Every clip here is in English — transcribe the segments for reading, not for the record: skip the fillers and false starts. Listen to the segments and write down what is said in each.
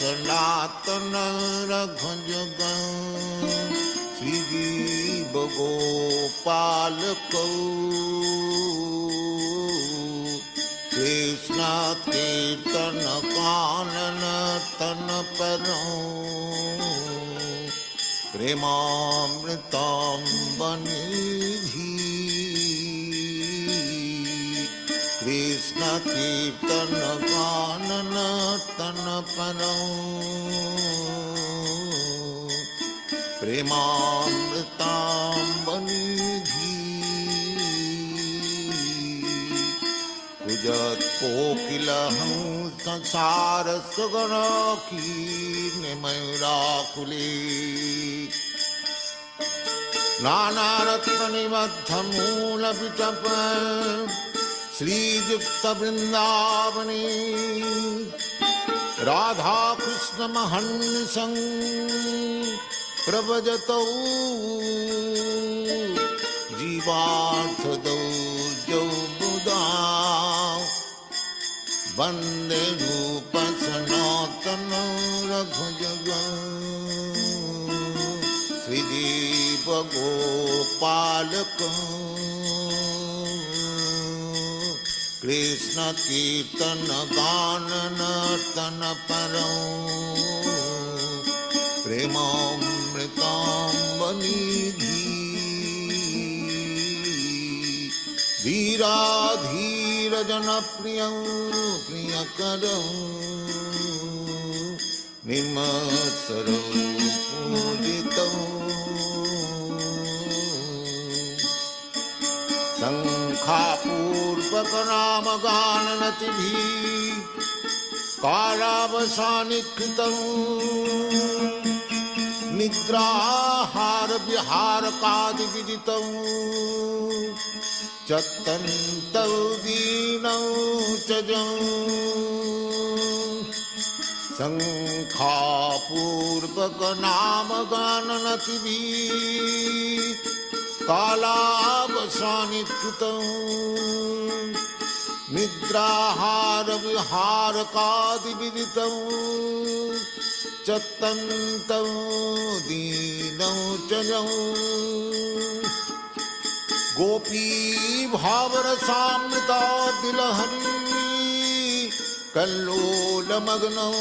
सनातन रघुजुग श्री जीव गोपाल को कृष्ण कीर्तन कानन तन परों प्रेमामृतम बनिधि कृष्ण कीर्तन कानन तन परों प्रेमामृतम बनिधि कुजत कोकिल संसार सुगन की निमरा खुली नाना रत्न निबद्ध मूल विटप श्रीयुक्त वृंदावनी राधा कृष्ण महन्निसं प्रभजतौ जीवार्थदौ जौ बुधा वंदे रूप सनातन रघुजग श्रीजीव गोपालक कृष्ण कीर्तन गानन तन परों प्रेमामृतम बनिधि धीराधीर जन प्रियं प्रियकरं निर्मत्सरं पूजितं शंखापूर्वक नाम गाननतिभिः कालावसानिकृतं निद्राहार विहार कादि विदितं चत्तन्तौ दीनौ च जं शंखापूर्वक नाम गाननतिभिः कालावसानिकृतं निद्राहार विहार कादि विदितं चत्तन्तौ दीनौ च जं गोपी भावरसामृता दिलहरी कल्लोलमग्नौ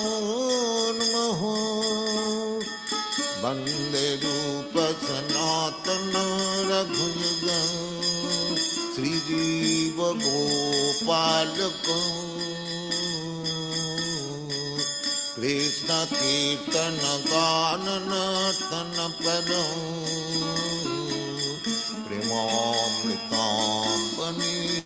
नमो वन्दे रूप सनातन रघुयुग श्रीजीव गोपालक कृष्ण कीर्तन गानन तन परों प्रेमामृतम बनिधि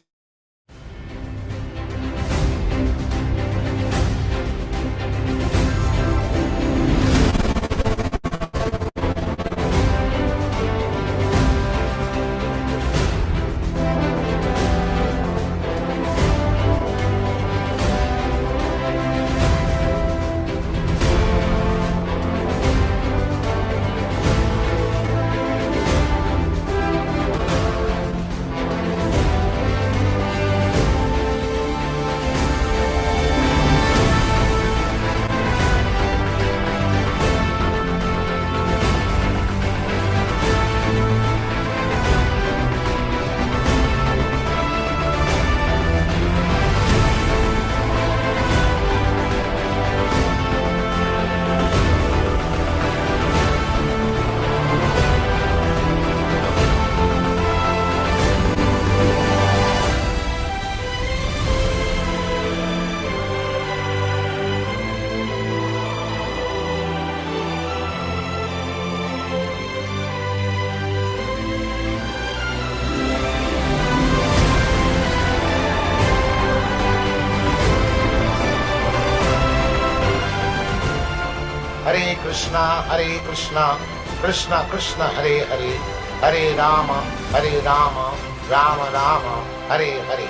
Krishna, Krishna Krishna, Hare Hare, Hare Rama, Rama Rama, Hare Hare.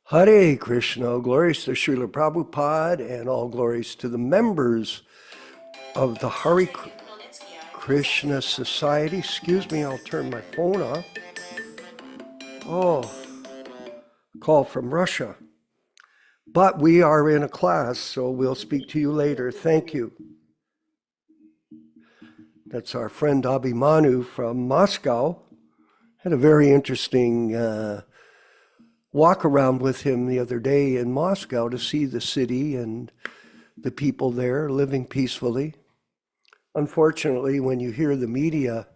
Hare Krishna, glories to Srila Prabhupada and all glories to the members of the Hare Krishna Society. Excuse me, I'll turn my phone off. Oh, call from Russia. But we are in a class, so we'll speak to you later. Thank you. That's our friend Abhimanyu from Moscow. Had a very interesting walk around with him the other day in Moscow to see the city and the people there living peacefully. Unfortunately, when you hear the media,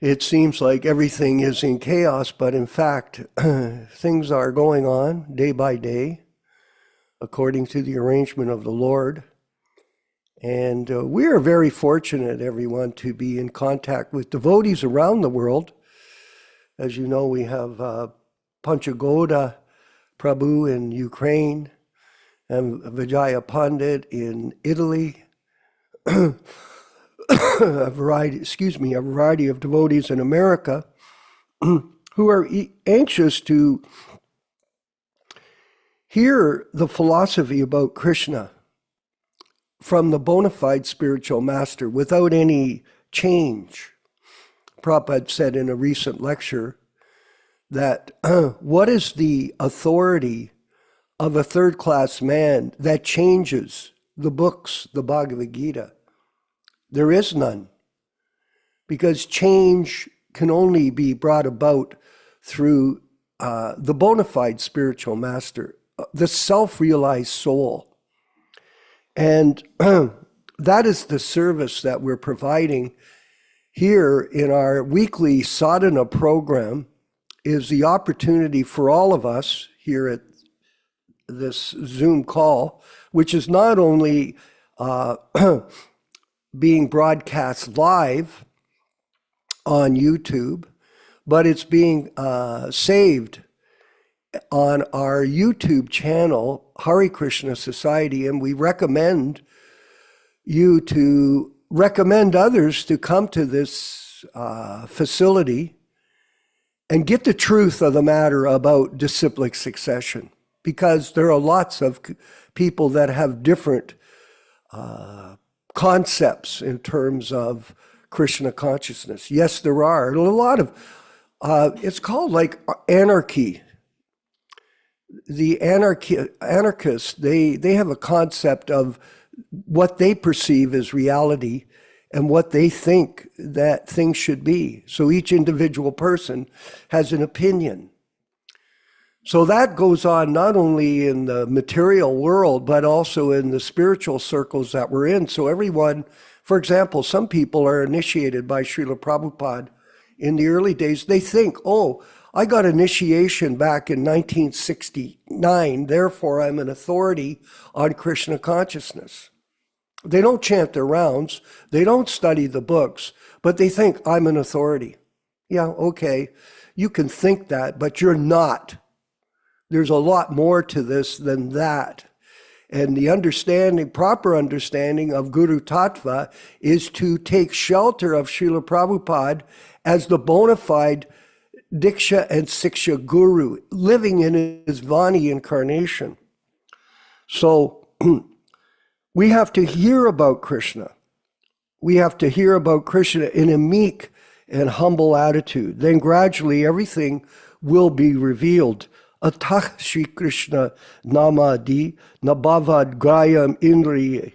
it seems like everything is in chaos, but in fact, things are going on day by day, according to the arrangement of the Lord. And we are very fortunate, everyone, to be in contact with devotees around the world. As you know, we have Panchagoda Prabhu in Ukraine, and Vijaya Pandit in Italy, a variety of devotees in America who are anxious to hear the philosophy about Krishna from the bona fide spiritual master without any change. Prabhupada said in a recent lecture that what is the authority of a third-class man that changes the books, the Bhagavad Gita? There is none, because change can only be brought about through the bona fide spiritual master, the self-realized soul. And that is the service that we're providing here in our weekly sadhana program, is the opportunity for all of us here at this Zoom call, which is not only being broadcast live on YouTube, but it's being saved on our YouTube channel, Hare Krishna Society, and we recommend you to recommend others to come to this facility and get the truth of the matter about disciplic succession, because there are lots of people that have different concepts in terms of Krishna consciousness. Yes, there are a lot of, it's called like anarchy. The anarchists, they have a concept of what they perceive as reality and what they think that things should be. So each individual person has an opinion. So that goes on not only in the material world, but also in the spiritual circles that we're in. So everyone, for example, some people are initiated by Srila Prabhupada in the early days. They think, oh, I got initiation back in 1969, therefore I'm an authority on Krishna consciousness. They don't chant their rounds, they don't study the books, but they think I'm an authority. Yeah, okay, you can think that, but you're not. There's a lot more to this than that. And the understanding, proper understanding of Guru Tattva is to take shelter of Srila Prabhupada as the bona fide Diksha and Siksha Guru, living in his Vani incarnation. So we have to hear about Krishna. We have to hear about Krishna in a meek and humble attitude. Then gradually everything will be revealed. Atah Shri Krishna Namadi Nabhavad Grayam Indriye.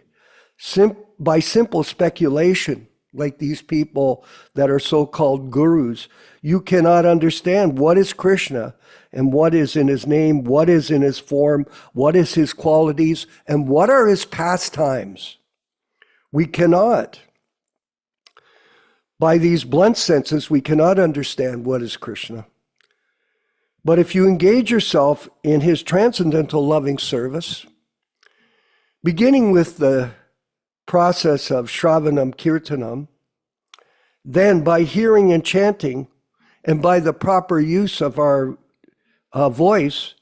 By simple speculation, like these people that are so-called gurus, you cannot understand what is Krishna and what is in his name, what is in his form, what is his qualities, and what are his pastimes. We cannot. By these blunt senses, we cannot understand what is Krishna. But if you engage yourself in his transcendental loving service, beginning with the process of Shravanam Kirtanam, then by hearing and chanting, and by the proper use of our voice,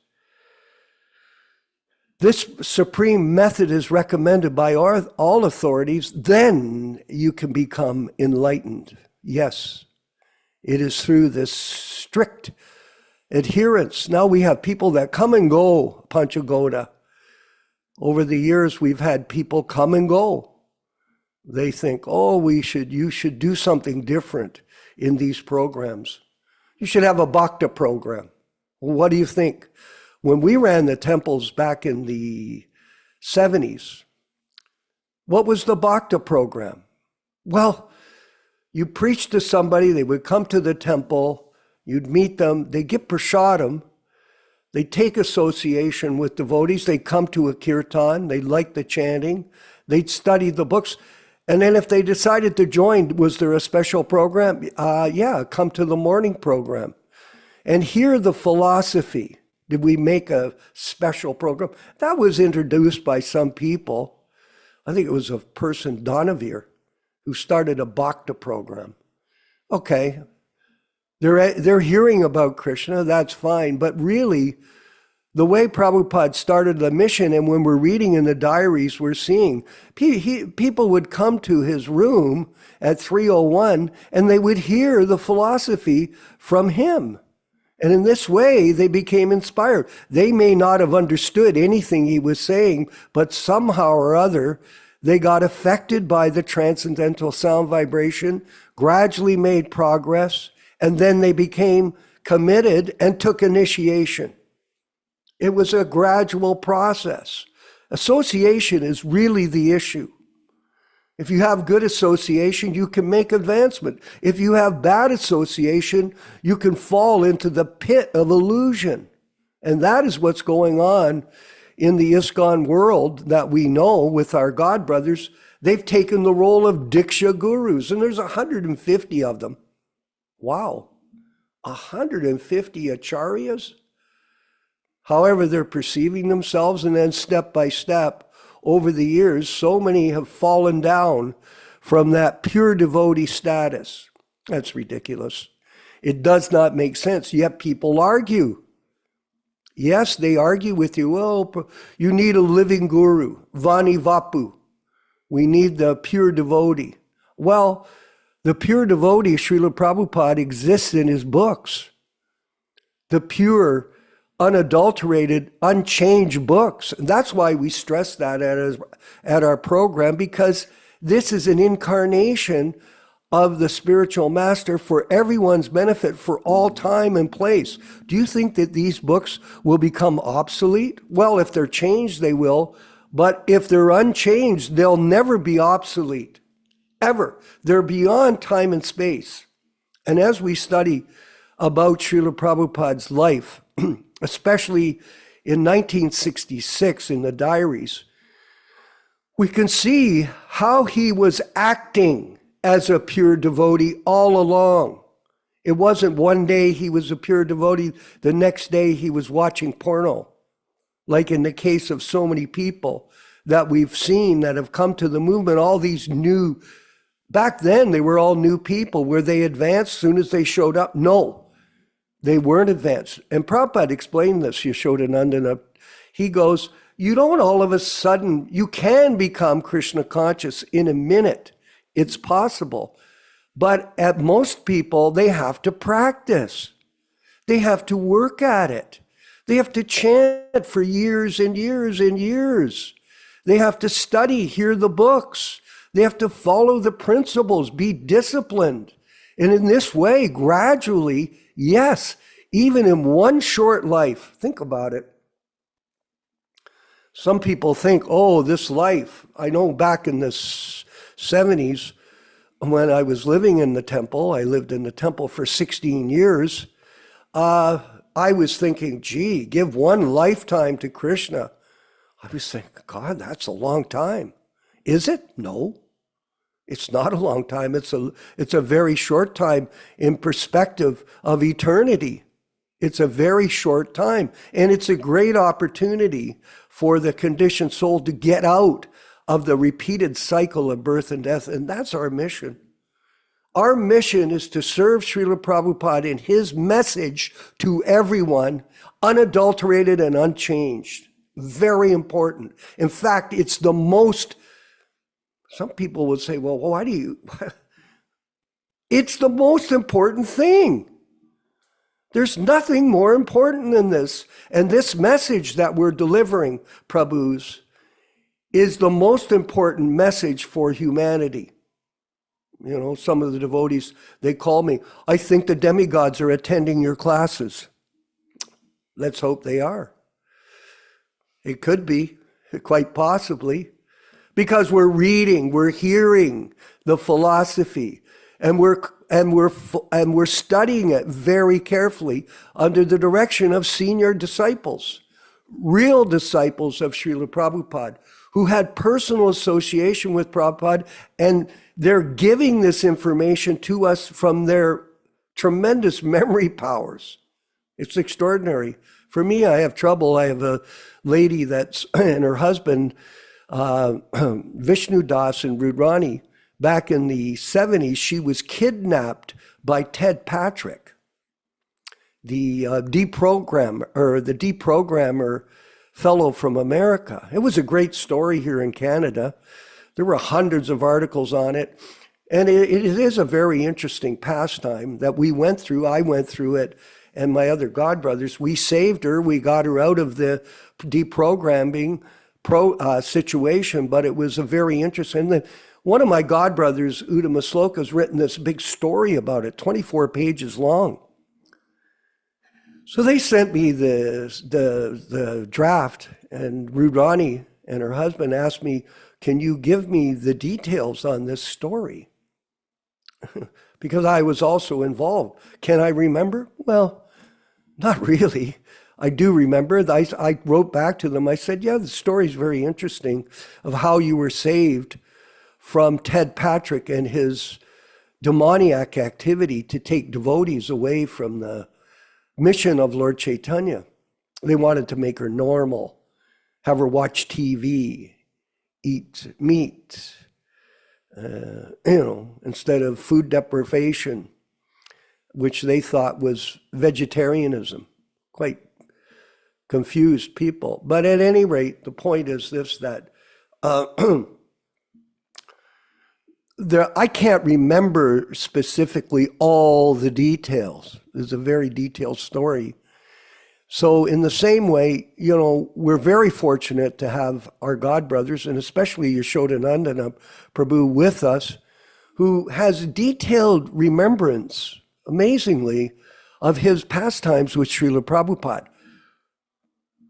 this supreme method is recommended by all authorities, then you can become enlightened. Yes, it is through this strict adherence. Now we have people that come and go, Panchagoda. Over the years, we've had people come and go. They think, oh, you should do something different in these programs. You should have a bhakta program. What do you think? When we ran the temples back in the 70s, what was the Bhakta program? Well, you preached to somebody, they would come to the temple, you'd meet them, they get prasadam, they take association with devotees, they come to a kirtan, they like the chanting, they'd study the books, and then if they decided to join, was there a special program? Yeah, come to the morning program. And hear the philosophy. Did we make a special program? That was introduced by some people. I think it was a person, Donavir, who started a Bhakta program. Okay, they're hearing about Krishna, that's fine, but really, the way Prabhupada started the mission, and when we're reading in the diaries, we're seeing people would come to his room at 3:01 and they would hear the philosophy from him. And in this way, they became inspired. They may not have understood anything he was saying, but somehow or other, they got affected by the transcendental sound vibration, gradually made progress, and then they became committed and took initiation. It was a gradual process. Association is really the issue. If you have good association, you can make advancement. If you have bad association, you can fall into the pit of illusion. And that is what's going on in the ISKCON world that we know with our God brothers. They've taken the role of Diksha gurus, and there's 150 of them. Wow, 150 acharyas? However they're perceiving themselves, and then step by step, over the years, so many have fallen down from that pure devotee status. That's ridiculous. It does not make sense, yet people argue. Yes, they argue with you. Well, you need a living guru, Vani Vapu. We need the pure devotee. Well, the pure devotee, Srila Prabhupada, exists in his books. The pure, unadulterated, unchanged books. And that's why we stress that at our program, because this is an incarnation of the spiritual master for everyone's benefit for all time and place. Do you think that these books will become obsolete? Well, if they're changed, they will. But if they're unchanged, they'll never be obsolete, ever. They're beyond time and space. And as we study about Srila Prabhupada's life, especially in 1966 in the diaries, we can see how he was acting as a pure devotee all along. It wasn't one day he was a pure devotee, the next day he was watching porno, like in the case of so many people that we've seen that have come to the movement, all these new, back then they were all new people. Were they advanced as soon as they showed up? No, they weren't advanced. And Prabhupada explained this, Yashodanandana. He goes, you don't all of a sudden, you can become Krishna conscious in a minute. It's possible. But at most people, they have to practice. They have to work at it. They have to chant for years and years and years. They have to study, hear the books. They have to follow the principles, be disciplined. And in this way, gradually, yes, even in one short life, think about it. Some people think, oh, this life, I know back in the 70s, when I was living in the temple, I lived in the temple for 16 years, I was thinking, gee, give one lifetime to Krishna. I was thinking, God, that's a long time. Is it? No, it's not a long time. It's a very short time in perspective of eternity. It's a very short time. And it's a great opportunity for the conditioned soul to get out of the repeated cycle of birth and death. And that's our mission. Our mission is to serve Srila Prabhupada in his message to everyone, unadulterated and unchanged. Very important. In fact, it's the most, some people would say, well, why do you? It's the most important thing. There's nothing more important than this. And this message that we're delivering, Prabhus, is the most important message for humanity. You know, some of the devotees, they call me, I think the demigods are attending your classes. Let's hope they are. It could be, quite possibly, because we're reading, we're hearing the philosophy, and we're studying it very carefully under the direction of senior disciples, real disciples of Srila Prabhupada, who had personal association with Prabhupada, and they're giving this information to us from their tremendous memory powers. It's extraordinary. For me, I have trouble. I have a lady that's, and her husband, Vishnu Das and Rudrani, back in the 70s, she was kidnapped by Ted Patrick, the deprogrammer fellow from America. It was a great story here in Canada. There were hundreds of articles on it. And it is a very interesting pastime that we went through. I went through it, and my other godbrothers. We saved her. We got her out of the deprogramming situation, but it was a very interesting. One of my godbrothers, Uda Masloka, has written this big story about it, 24 pages long. So they sent me the draft, and Rudrani and her husband asked me, can you give me the details on this story? Because I was also involved. Can I remember? Well, not really. I do remember. I wrote back to them. I said, yeah, the story's very interesting of how you were saved from Ted Patrick and his demoniac activity to take devotees away from the mission of Lord Chaitanya. They wanted to make her normal, have her watch TV, eat meat, instead of food deprivation, which they thought was vegetarianism. Quite confused people. But at any rate, the point is this, that I can't remember specifically all the details. It's a very detailed story. So in the same way, we're very fortunate to have our godbrothers, and especially Yashodanandana Prabhu with us, who has detailed remembrance, amazingly, of his pastimes with Srila Prabhupada.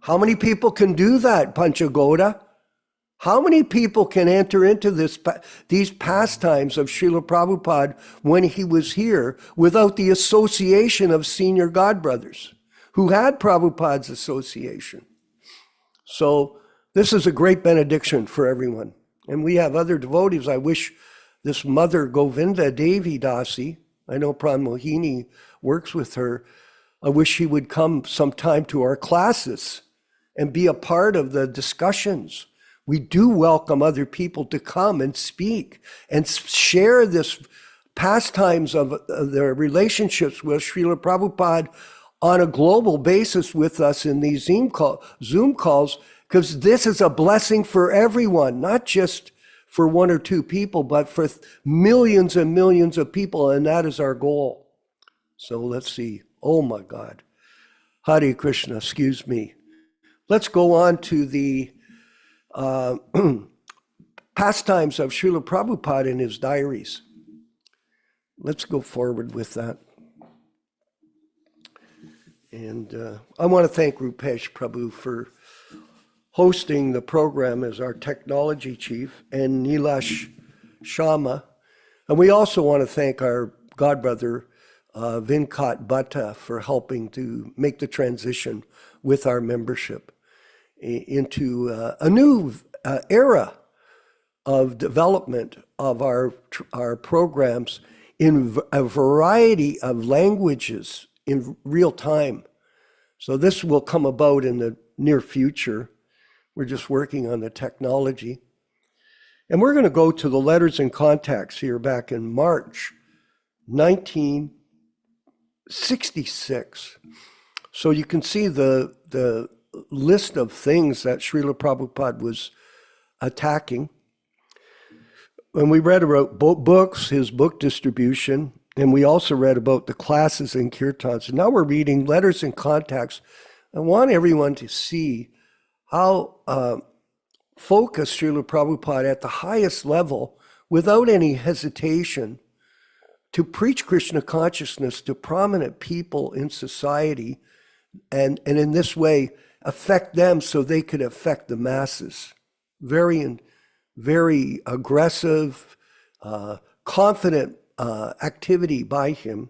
How many people can do that, Panchagoda? How many people can enter into these pastimes of Srila Prabhupada when he was here without the association of senior godbrothers who had Prabhupada's association? So this is a great benediction for everyone. And we have other devotees. I wish this mother Govinda Devi Dasi, I know Pran Mohini works with her, I wish she would come sometime to our classes and be a part of the discussions. We do welcome other people to come and speak and share this pastimes of their relationships with Srila Prabhupada on a global basis with us in these Zoom calls, because this is a blessing for everyone, not just for one or two people, but for millions and millions of people, and that is our goal. So let's see. Oh my God. Hare Krishna, excuse me. Let's go on to the pastimes of Srila Prabhupada in his diaries. Let's go forward with that. And I want to thank Rupesh Prabhu for hosting the program as our technology chief, and Nilesh Sharma. And we also want to thank our godbrother, Vinkat Bhatta, for helping to make the transition with our membership into a new era of development of our programs in a variety of languages in real time. So this will come about in the near future. We're just working on the technology. And we're going to go to the letters and contacts here back in March 1966. So you can see the list of things that Srila Prabhupada was attacking. And we read about books, his book distribution, and we also read about the classes and kirtans. And now we're reading letters and contacts. I want everyone to see how focused Srila Prabhupada at the highest level, without any hesitation, to preach Krishna consciousness to prominent people in society and in this way affect them so they could affect the masses. Very aggressive, confident activity by him.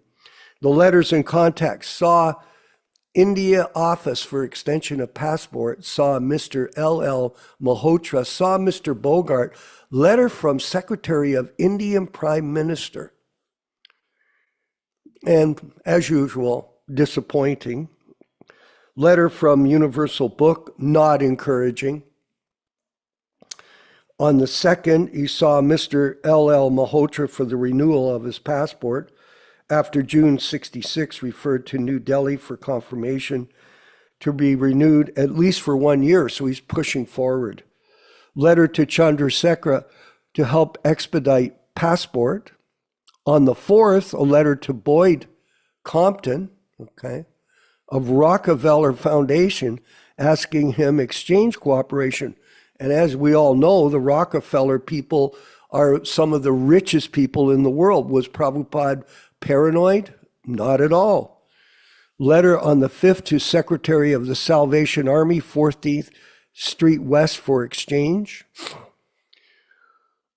The letters and contacts saw India Office for Extension of Passport, saw Mr. L.L. Malhotra, saw Mr. Bogart, letter from Secretary of Indian Prime Minister. And as usual, disappointing. Letter from Universal Book, not encouraging. On the 2nd, he saw Mr. L.L. Malhotra for the renewal of his passport. After June 66, referred to New Delhi for confirmation to be renewed at least for 1 year, so he's pushing forward. Letter to Chandrasekhar to help expedite passport. On the 4th, a letter to Boyd Compton, of Rockefeller Foundation, asking him exchange cooperation. And as we all know, the Rockefeller people are some of the richest people in the world. Was Prabhupada paranoid? Not at all. Letter on the 5th to Secretary of the Salvation Army, 14th Street West for exchange.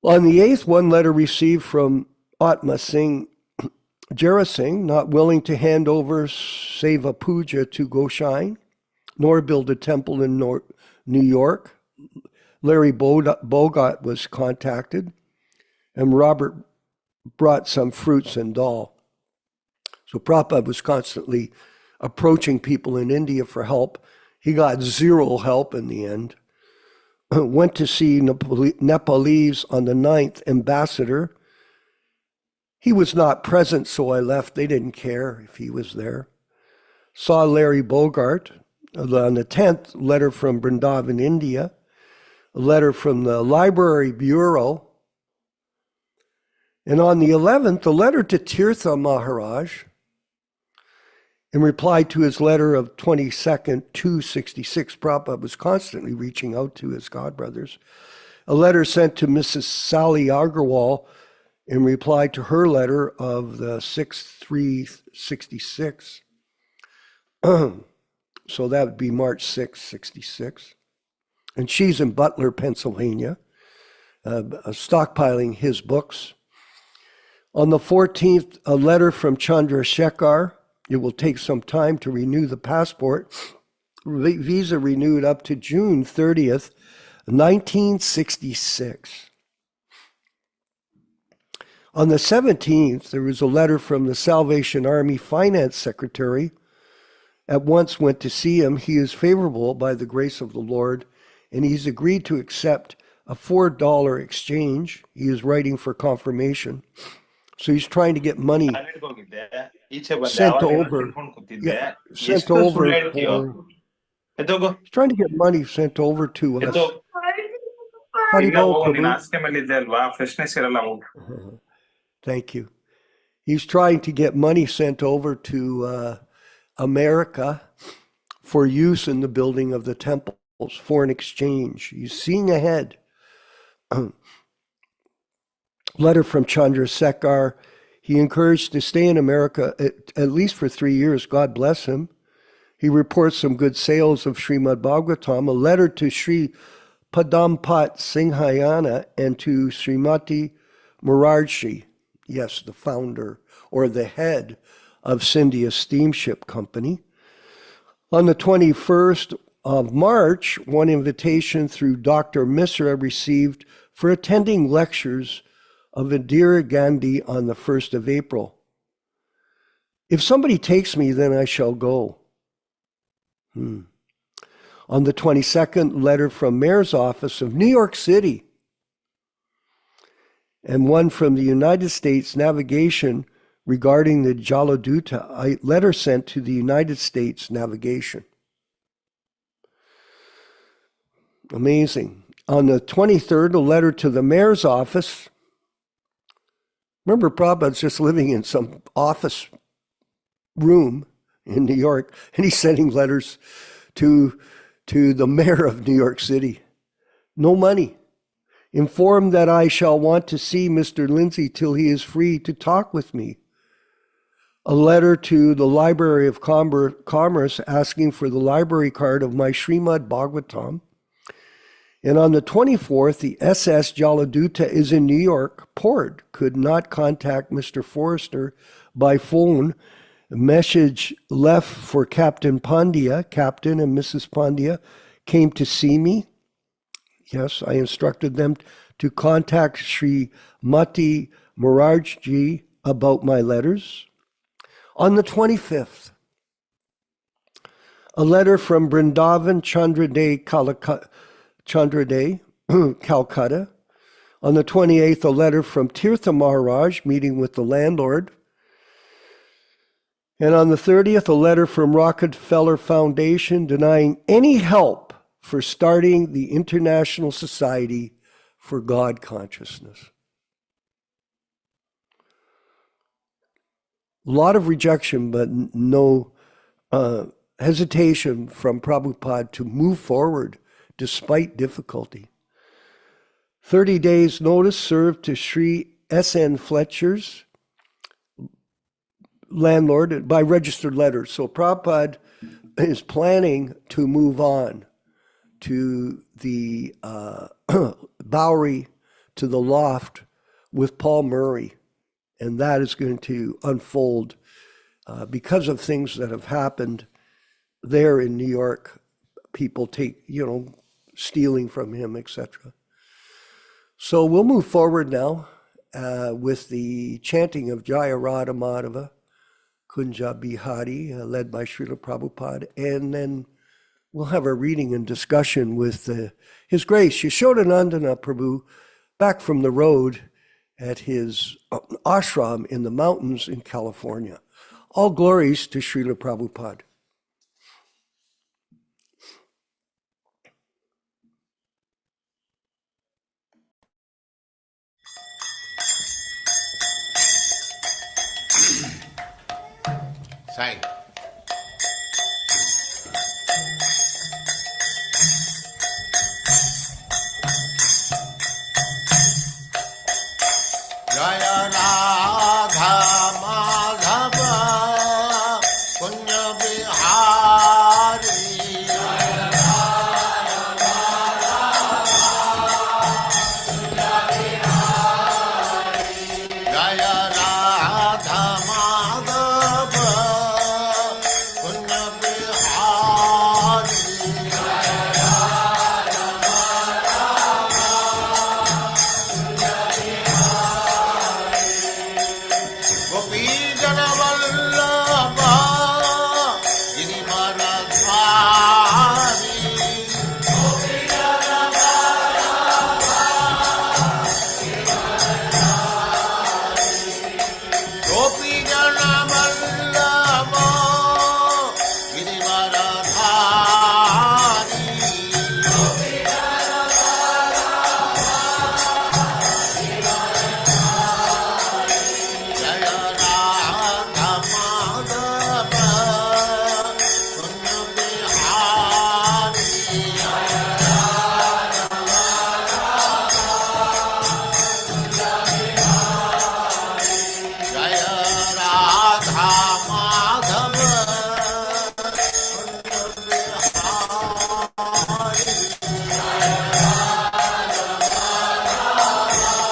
On the 8th, one letter received from Atma Singh, Jara Singh, not willing to hand over Seva Puja to Goshain, nor build a temple in New York. Larry Bogart was contacted, and Robert brought some fruits and dal. So Prabhupada was constantly approaching people in India for help. He got zero help in the end. Went to see Nepalese on the 9th, ambassador. He was not present, so I left. They didn't care if he was there. Saw Larry Bogart. On the 10th, letter from Vrindavan, India. A letter from the Library Bureau. And on the 11th, a letter to Tirtha Maharaj in reply to his letter of 22nd, 266. Prabhupada was constantly reaching out to his godbrothers. A letter sent to Mrs. Sally Agarwal in reply to her letter of the 6/3/66. So that would be March 6, 66. And she's in Butler, Pennsylvania, stockpiling his books. On the 14th, a letter from Chandrasekhar. It will take some time to renew the passport. Visa renewed up to June 30th, 1966. On the 17th, there was a letter from the Salvation Army Finance Secretary. At once went to see him. He is favorable by the grace of the Lord, and he's agreed to accept a $4 exchange. He is writing for confirmation. So he's trying to get money sent over. Yeah, sent over. He's trying to get money sent over to us. Thank you. He's trying to get money sent over to America for use in the building of the temples, foreign exchange. He's seeing ahead. Letter from Chandrasekhar. He encouraged to stay in America at least for 3 years. God bless him. He reports some good sales of Srimad Bhagavatam. A letter to Sri Padampat Singhayana and to Srimati Morarji. Yes, the founder or the head of Scindia Steamship Company. On the 21st of March, one invitation through Dr. Misra received for attending lectures of Indira Gandhi on the 1st of April. If somebody takes me, then I shall go. On the 22nd, letter from Mayor's Office of New York City, and one from the United States Navigation regarding the Jaladuta, a letter sent to the United States Navigation. Amazing. On the 23rd, a letter to the Mayor's Office. Remember, Prabhupada's just living in some office room in New York, and he's sending letters to the mayor of New York City. No money. Informed that I shall want to see Mr. Lindsay till he is free to talk with me. a letter to the Library of Commerce asking for the library card of my Srimad Bhagavatam. And on the 24th, the SS Jaladuta is in New York port, could not contact Mr. Forrester by phone. A message left for Captain Pandya. Captain and Mrs. Pandya came to see me. Yes, I instructed them to contact Sri Mati Morarji about my letters. On the 25th, a letter from Brindavan Chandraday, Calcutta. On the 28th, a letter from Tirtha Maharaj meeting with the landlord. And on the 30th, a letter from Rockefeller Foundation denying any help for starting the International Society for God Consciousness. A lot of rejection, but no hesitation from Prabhupada to move forward despite difficulty. 30 days notice served to Sri S.N. Fletcher's landlord by registered letter. So Prabhupada is planning to move on to the Bowery, to the loft with Paul Murray. And that is going to unfold because of things that have happened there in New York. People stealing from him, etc. So we'll move forward now with the chanting of Jaya Radha Madhava, Kunja Bihari, led by Srila Prabhupada. And then we'll have a reading and discussion with His Grace Yashodanandana Prabhu back from the road at his ashram in the mountains in California. All glories to Srila Prabhupada. Sai. Jaya Radha Madhava Kunja Bihari Jaya Radha Madhava Kunja Bihari Gopi Jana Vallabha Girivaradhari Gopi Jana Vallabha Gopi Jana Vallabha Girivaradhari Gopi Jana Jaya Radha Madhava Kunja Bihari Jaya Radha Madhava Kunja Bihari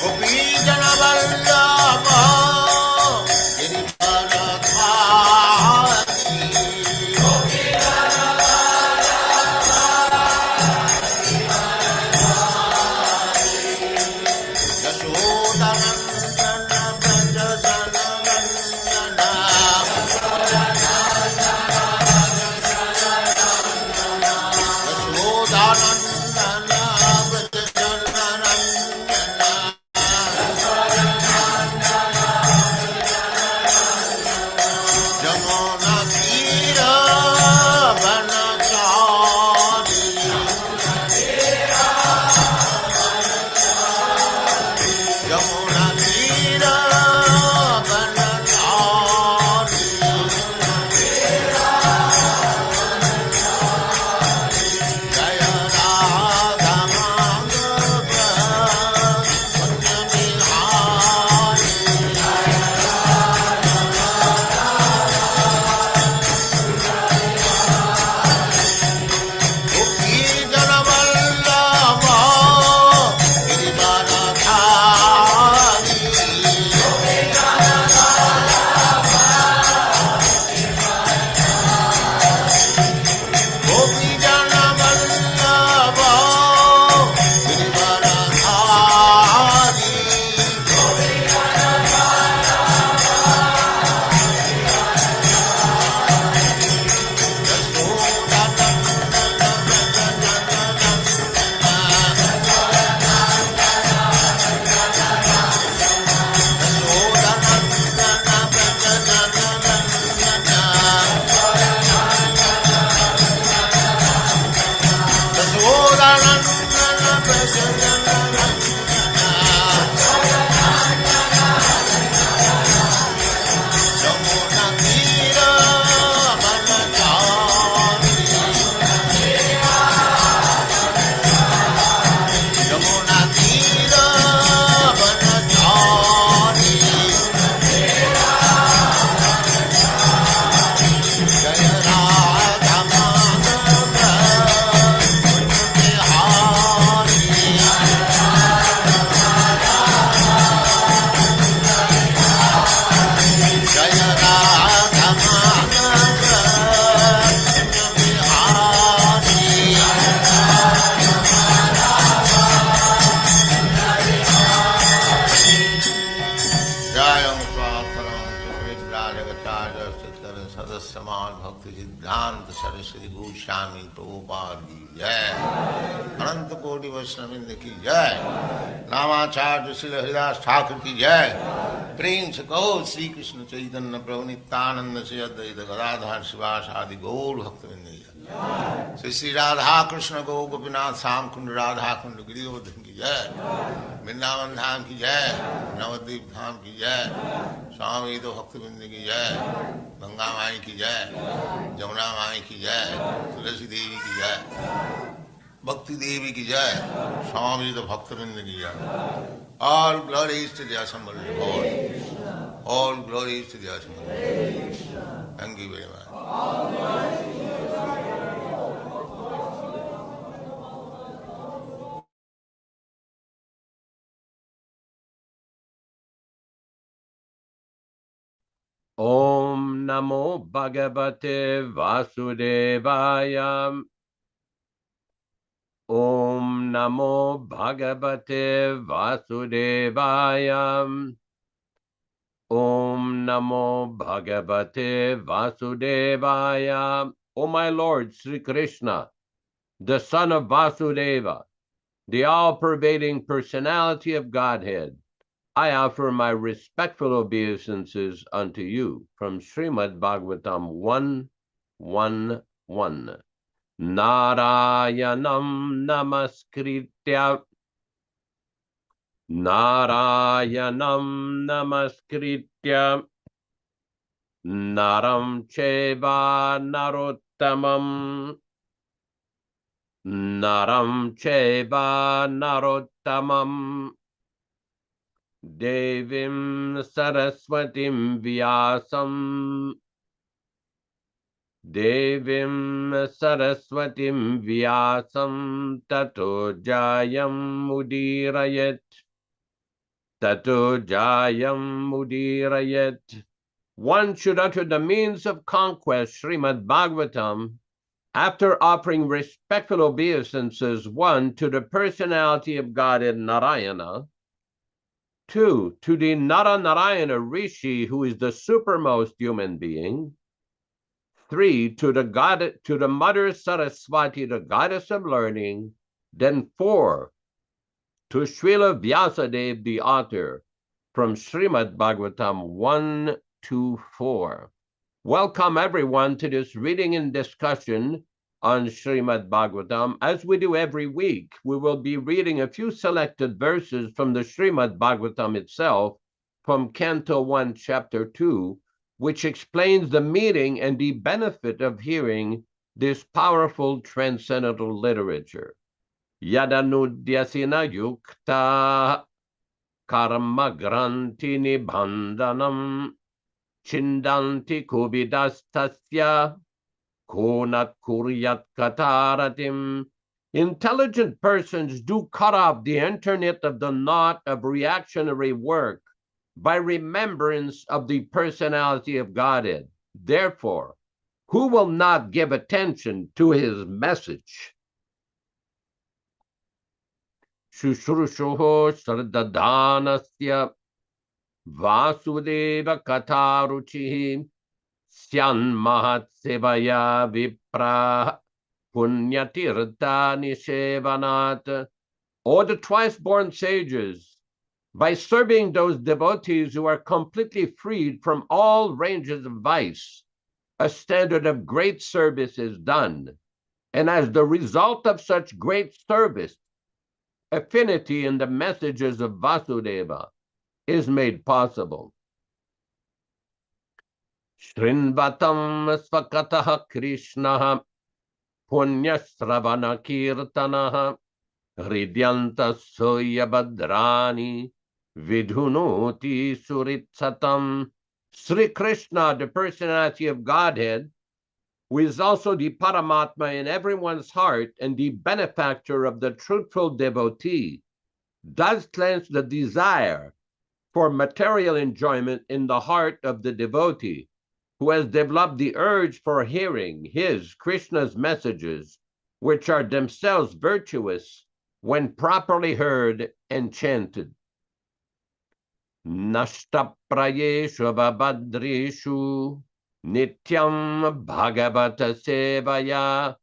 Gopi Jana Vallabha Girivaradhari Gopi Jana Yashodanandana Braja Jana Vandana Yamuna Tira Banachari Yamuna Tira Banachari Jaya Radha Madhava Bihari Jaya Radha Madhava Jayam Swasaram Jagacharya Siddhara Sadasyaman Bhakti Siddhanta Saraswati Goswami Prabhupada Ki Jai Ananta Koti Vaishnavrinda Ki Jai Namacharya Srila Haridas Thakur Ki Jai Prem se kaho Sri Krishna Chaitanya Prabhu Nityananda Sri Advaita Gadadhar Sivasadi Gaur Bhaktivinoda Ki Jai Sri Radha Krishna Gaur Gopinath Sam Kund Radha Kund Giridham Ki Jai Vrindavan Dham Ki Jai Navadvip Dham Ki Jai Swami Ito Bhaktivinoda Ki Jai Ganga Mai Ki Jai Jamuna Mai Ki Jai Tulasi Devi Ki Jai Bhakti Devi Ki Jai Swami Ito Bhaktivinoda Ki Jai All glories to the assembled Lord. All glories to the assembled Lord. Thank you very much. Om Namo Bhagavate Vasudevaya. Om Namo Bhagavate Vasudevaya. Om Namo Bhagavate Vasudevaya. O my Lord Sri Krishna, the son of Vasudeva, the all-pervading personality of Godhead, I offer my respectful obeisances unto you from Srimad Bhagavatam 1:1:1. Narayanam namaskritya Narayanam namaskritya Naram cheva narottamam Naram cheva narottamam Devim Saraswatim Vyāsam Devim Saraswatim Vyāsam Tato Jayam Udirayat Tato Jayam Udirayat. One should utter the means of conquest, Srimad Bhagavatam, after offering respectful obeisances, 1, to the personality of Godhead Narayana, 2, to the Narayana Rishi, who is the supermost human being, 3, to the Mother Saraswati, the goddess of learning, then 4, to Srila Vyāsadeva, the author, from Srimad Bhagavatam 1-4. Welcome everyone to this reading and discussion on Srimad Bhagavatam. As we do every week, we will be reading a few selected verses from the Srimad Bhagavatam itself, from Canto 1, Chapter 2, which explains the meaning and the benefit of hearing this powerful transcendental literature. Yadanudyasina yukta karma granti nibandhanam chindanti kubidastasya konat kuryat kataratim. Intelligent persons do cut off the internet of the knot of reactionary work by remembrance of the personality of Godhead. Therefore, who will not give attention to his message? Shushrushoho sardadhanasya Vasudeva kataruchihi Syan mahat sevaya vipra punyatirtha nishevanat. Or the twice-born sages, by serving those devotees who are completely freed from all ranges of vice, a standard of great service is done. And as the result of such great service, affinity in the messages of Vasudeva is made possible. Shrinvatam svakataha Krishna Punyasravana Kirtanaha Hridyanta Soya Badrani Vidhunoti Suritsatam. Sri Krishna, the personality of Godhead, who is also the Paramatma in everyone's heart and the benefactor of the truthful devotee, does cleanse the desire for material enjoyment in the heart of the devotee, who has developed the urge for hearing his, Krishna's messages, which are themselves virtuous when properly heard and chanted. Nashtaprayeshu babadreshu nityam bhagavata sevaya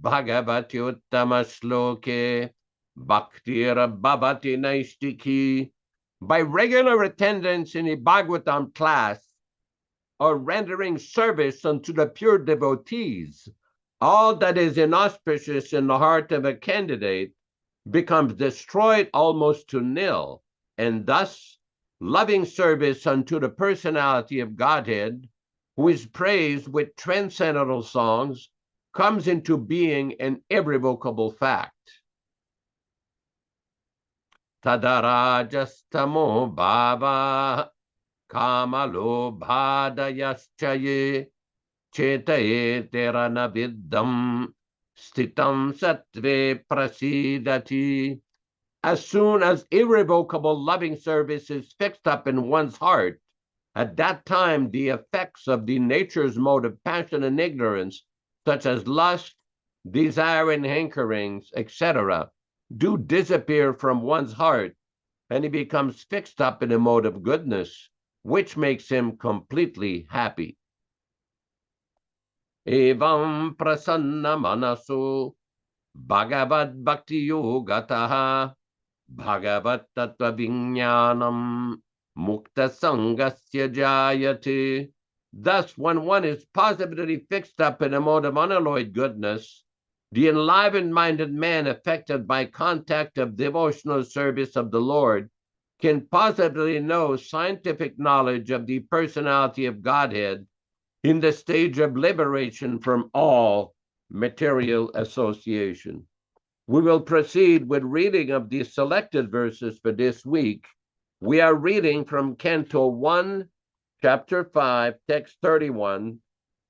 bhagavati uttama shloke bhaktir bhavati naistiki. By regular attendance in a Bhagavatam class or rendering service unto the pure devotees, all that is inauspicious in the heart of a candidate becomes destroyed almost to nil, and thus loving service unto the personality of Godhead, who is praised with transcendental songs, comes into being an irrevocable fact. Tadarajastamo bhava kamalo bhadayaschaye chetaye teranaviddam stitam sattve prasidati. As soon as irrevocable loving service is fixed up in one's heart, at that time the effects of the nature's mode of passion and ignorance, such as lust, desire and hankerings, etc., do disappear from one's heart, and he becomes fixed up in a mode of goodness, which makes him completely happy. Evam prasanna manaso bhagavad bhakti yogataha bhagavat tattva vijnanam mukta sangasya jayate. Thus, when one is positively fixed up in a mode of unalloyed goodness, the enlivened-minded man affected by contact of devotional service of the Lord can positively know scientific knowledge of the personality of Godhead in the stage of liberation from all material association. We will proceed with reading of the selected verses for this week. We are reading from Canto 1, Chapter 5, Text 31.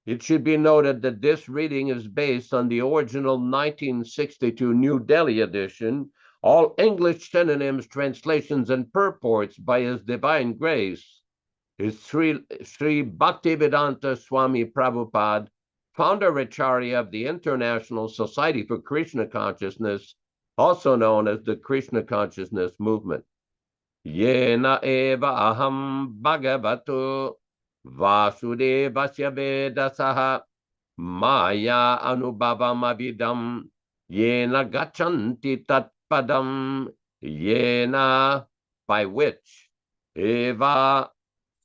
It should be noted that this reading is based on the original 1962 New Delhi edition. All English synonyms, translations, and purports by His Divine Grace is Sri Bhaktivedanta Swami Prabhupada, founder Acharya of the International Society for Krishna Consciousness, also known as the Krishna Consciousness Movement. Yena eva aham bhagavato Vasudevasya Vedasaha Maya Anubhavam Avidam Yena Gachanti Tatpadam Yena, by which, Eva,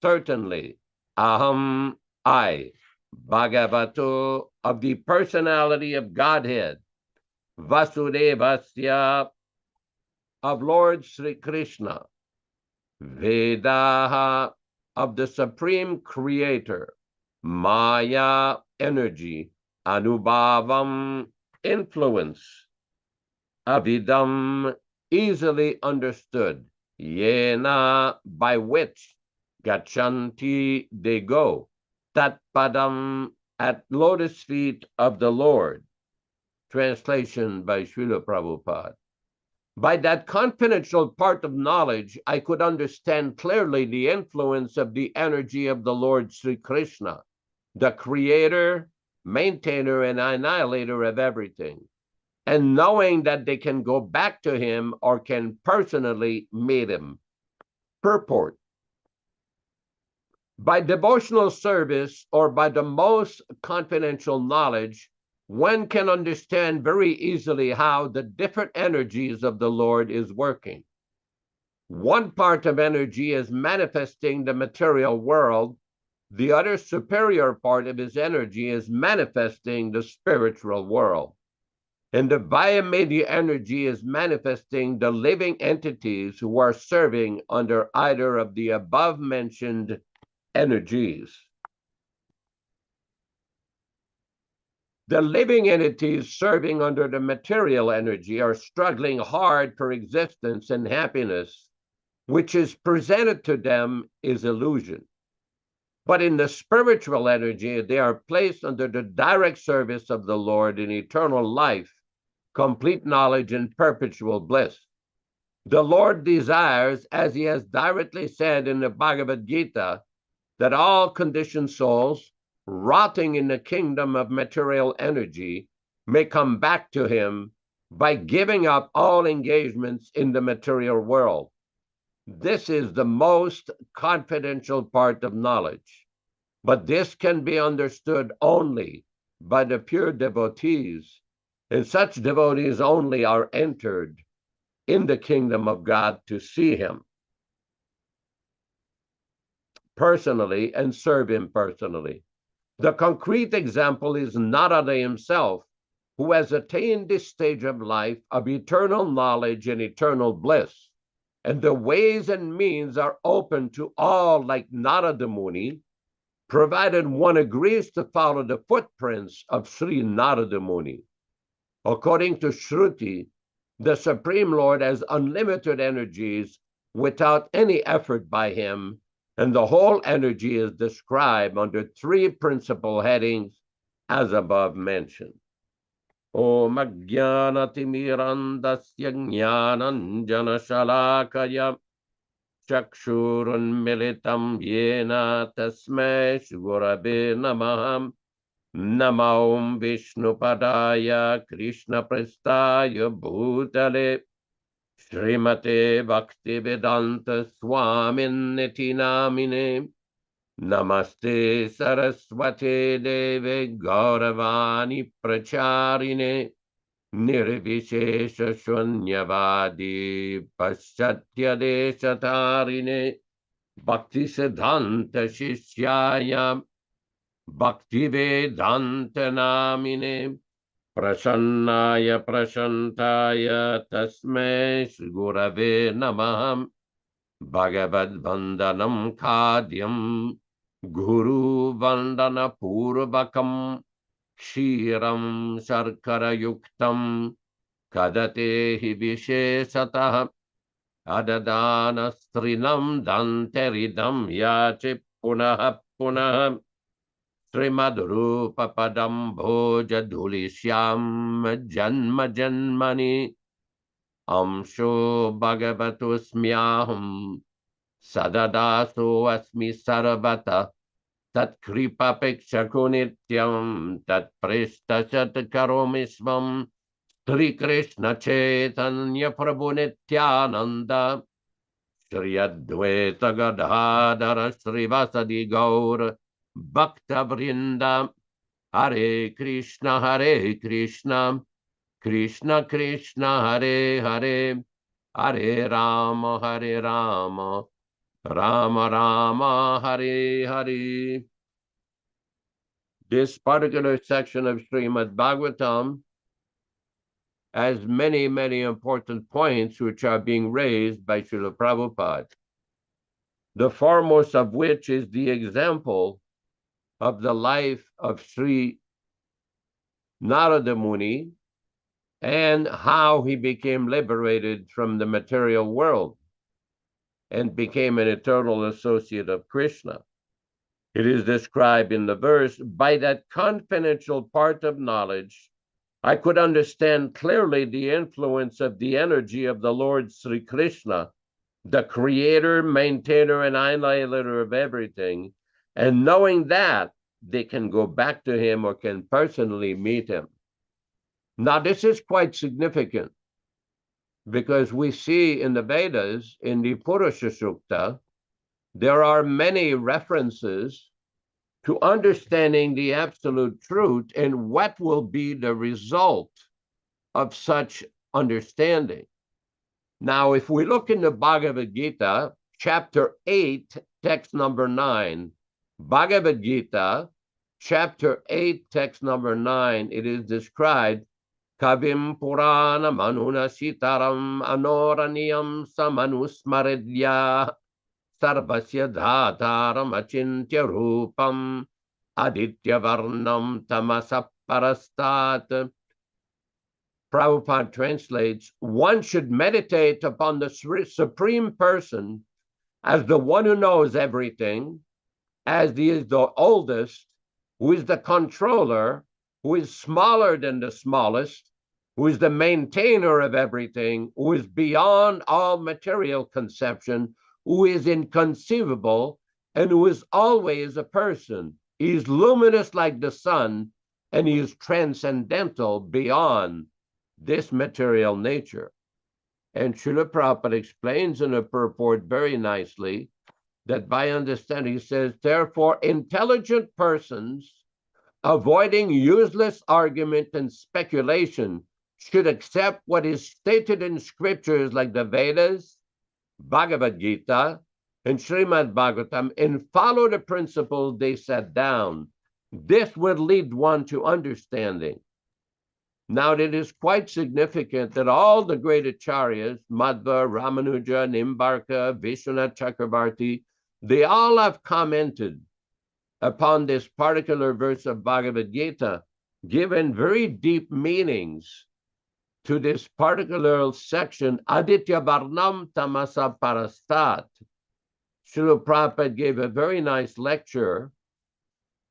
certainly, Aham, I, Bhagavato, of the personality of Godhead, Vasudevasya, of Lord Sri Krishna, Vedaha, of the Supreme Creator, Maya, energy, Anubhavam, influence, Avidam, easily understood, Yena, by which, Gachanti, they go, Tatpadam, at lotus feet of the Lord. Translation by Srila Prabhupada. By that confidential part of knowledge, I could understand clearly the influence of the energy of the Lord Sri Krishna, the creator, maintainer, and annihilator of everything, and knowing that they can go back to him or can personally meet him. Purport. By devotional service or by the most confidential knowledge, one can understand very easily how the different energies of the Lord is working. One part of energy is manifesting the material world. The other superior part of his energy is manifesting the spiritual world. And the Vyāsadeva energy is manifesting the living entities who are serving under either of the above-mentioned energies. The living entities serving under the material energy are struggling hard for existence and happiness, which is presented to them is illusion. But in the spiritual energy, they are placed under the direct service of the Lord in eternal life, complete knowledge, and perpetual bliss. The Lord desires, as he has directly said in the Bhagavad Gita, that all conditioned souls rotting in the kingdom of material energy may come back to him by giving up all engagements in the material world. This is the most confidential part of knowledge, but this can be understood only by the pure devotees, and such devotees only are entered in the kingdom of God to see him personally and serve him personally. The concrete example is Nārada himself, who has attained this stage of life of eternal knowledge and eternal bliss. And the ways and means are open to all like Nārada Muni, provided one agrees to follow the footprints of Sri Nārada Muni. According to Shruti, the Supreme Lord has unlimited energies without any effort by him, and the whole energy is described under three principal headings as above mentioned. Om Ajnanatirmirandasya Jnananjana Shalakaya Chakshurunmilitam Yena Tasmai Shigurave Namaham Namo Vishnupadaya Krishna Prestaya Bhutale Srimate Bhaktivedanta Swaminiti Namine Namaste Saraswate Deve Gauravani Pracharine Nirvishesha Shunyavadi Paschatya Deshatarine Bhakti Siddhanta Shishyaya Bhaktivedanta Namine Prasannaya Prashantaya Tasmai Shri Gurave Namah Bhagavad Vandanam Khadyam Guru Vandana Purvakam Kshiram Sharkara Yuktam Kadate Hi Vishesatah Adadana Strinam Danteridam Yachi Punaha Punaha Srimad Rupa Padam Bhoja Dhulishyam Janma Janmani Amsho Bhagavato Smyaham Sadadaso Asmi Sarvata Tat Kripa Pekshakunityam Tat Presta Chat Karomisvam Sri Krishna Chaitanya Prabhu Nityananda Sri Advaita Gadadhara Srivasadi Gaur Bhakta Vrinda Hare Krishna Krishna Krishna Hare Hare Hare Rama Rama Rama Hare Hare. This particular section of Srimad Bhagavatam has many, many important points which are being raised by Srila Prabhupada. The foremost of which is the example of the life of Sri Nārada Muni and how he became liberated from the material world and became an eternal associate of Krishna. It is described in the verse, by that confidential part of knowledge, I could understand clearly the influence of the energy of the Lord Sri Krishna, the creator, maintainer, and annihilator of everything. And knowing that, they can go back to him or can personally meet him. Now, this is quite significant because we see in the Vedas, in the Purusha Sukta, there are many references to understanding the absolute truth and what will be the result of such understanding. Now, if we look in the Bhagavad Gita, chapter 8, text number 9, Bhagavad Gita, chapter 8, text number 9, it is described, Kavim Purana Manuna Sitaram Anoraniyam Samanusmaridya Sarvasya Dhataram Achintya Rupam Aditya Varnam Tamasa parastat. Prabhupada translates, one should meditate upon the Supreme Person as the one who knows everything, as he is the oldest, who is the controller, who is smaller than the smallest, who is the maintainer of everything, who is beyond all material conception, who is inconceivable, and who is always a person. He is luminous like the sun, and he is transcendental beyond this material nature. And Srila Prabhupada explains in a purport very nicely that by understanding, he says, therefore, intelligent persons, avoiding useless argument and speculation, should accept what is stated in scriptures like the Vedas, Bhagavad Gita, and Srimad Bhagavatam, and follow the principles they set down. This would lead one to understanding. Now, it is quite significant that all the great acharyas, Madhva, Ramanuja, Nimbarka, Vishwanath Chakrabarti, they all have commented upon this particular verse of Bhagavad Gita, given very deep meanings to this particular section, Aditya Varnam Tamasa Parastat. Srila Prabhupada gave a very nice lecture.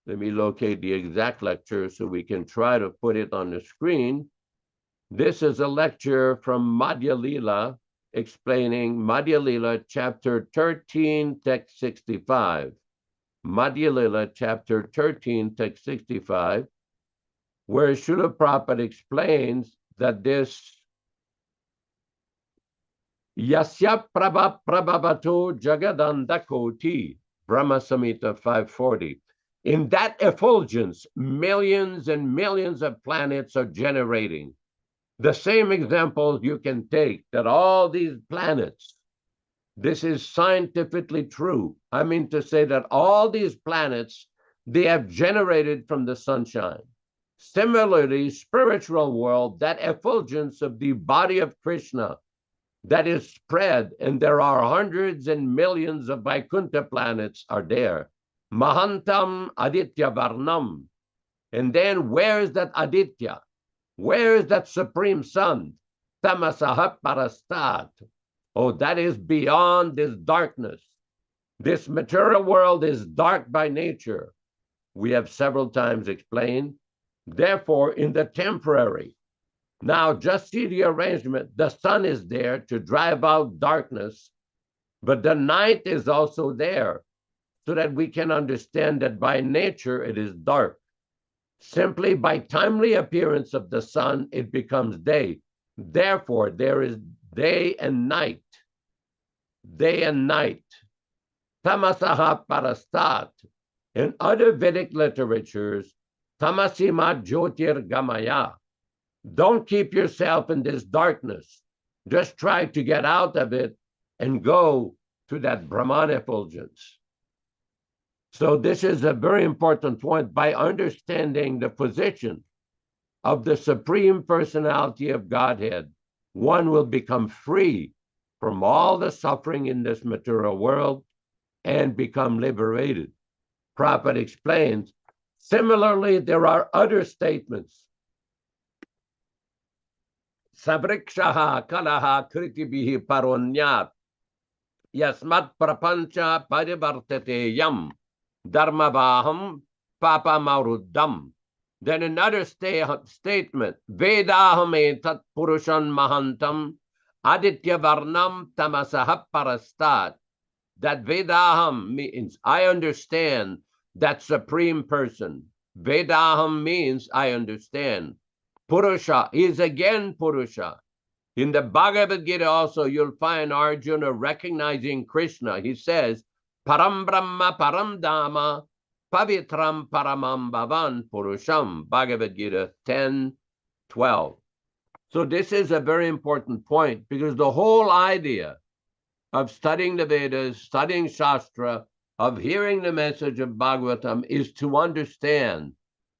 Let me locate the exact lecture so we can try to put it on the screen. This is a lecture from Madhya Lila, explaining Madhya Lila, chapter 13, text 65. Madhya Lila, chapter 13, text 65, where Srila Prabhupada explains that this Yasya Prabhavatu Jagadandakoti, Brahma Samhita 540. In that effulgence, millions and millions of planets are generating. The same examples you can take, that all these planets, this is scientifically true. I mean to say that all these planets, they have generated from the sunshine. Similarly, spiritual world, that effulgence of the body of Krishna that is spread, and there are hundreds and millions of Vaikuntha planets are there. Mahantam Aditya Varnam. And then where is that Aditya? Where is that supreme sun? Tamasaha Parastat. Oh, that is beyond this darkness. This material world is dark by nature. We have several times explained. Therefore, in the temporary, now just see the arrangement. The sun is there to drive out darkness, but the night is also there so that we can understand that by nature it is dark. Simply by timely appearance of the sun, it becomes day. Therefore, there is day and night. Day and night. Tamasaha Parastat. In other Vedic literatures, Tamasima Jyotir Gamaya. Don't keep yourself in this darkness. Just try to get out of it and go to that Brahman effulgence. So this is a very important point. By understanding the position of the Supreme Personality of Godhead, one will become free from all the suffering in this material world and become liberated. Prabhupada explains, similarly, there are other statements. Savrikshaha kalaha kritibihi paronyat yasmat prapancha parivartate yam dharmavaham papamaruddam. Then another statement, Vedaham etat purushan mahantam aditya varnam tamasaha parastat. That Vedaham means I understand that supreme person. Vedaham means I understand. Purusha is again Purusha. In the Bhagavad Gita also, you'll find Arjuna recognizing Krishna. He says, Param Brahma Param Dhamma Pavitram Paramam Bhavan Purusham. Bhagavad Gita 10:12. So this is a very important point, because the whole idea of studying the Vedas, studying Shastra, of hearing the message of Bhagavatam is to understand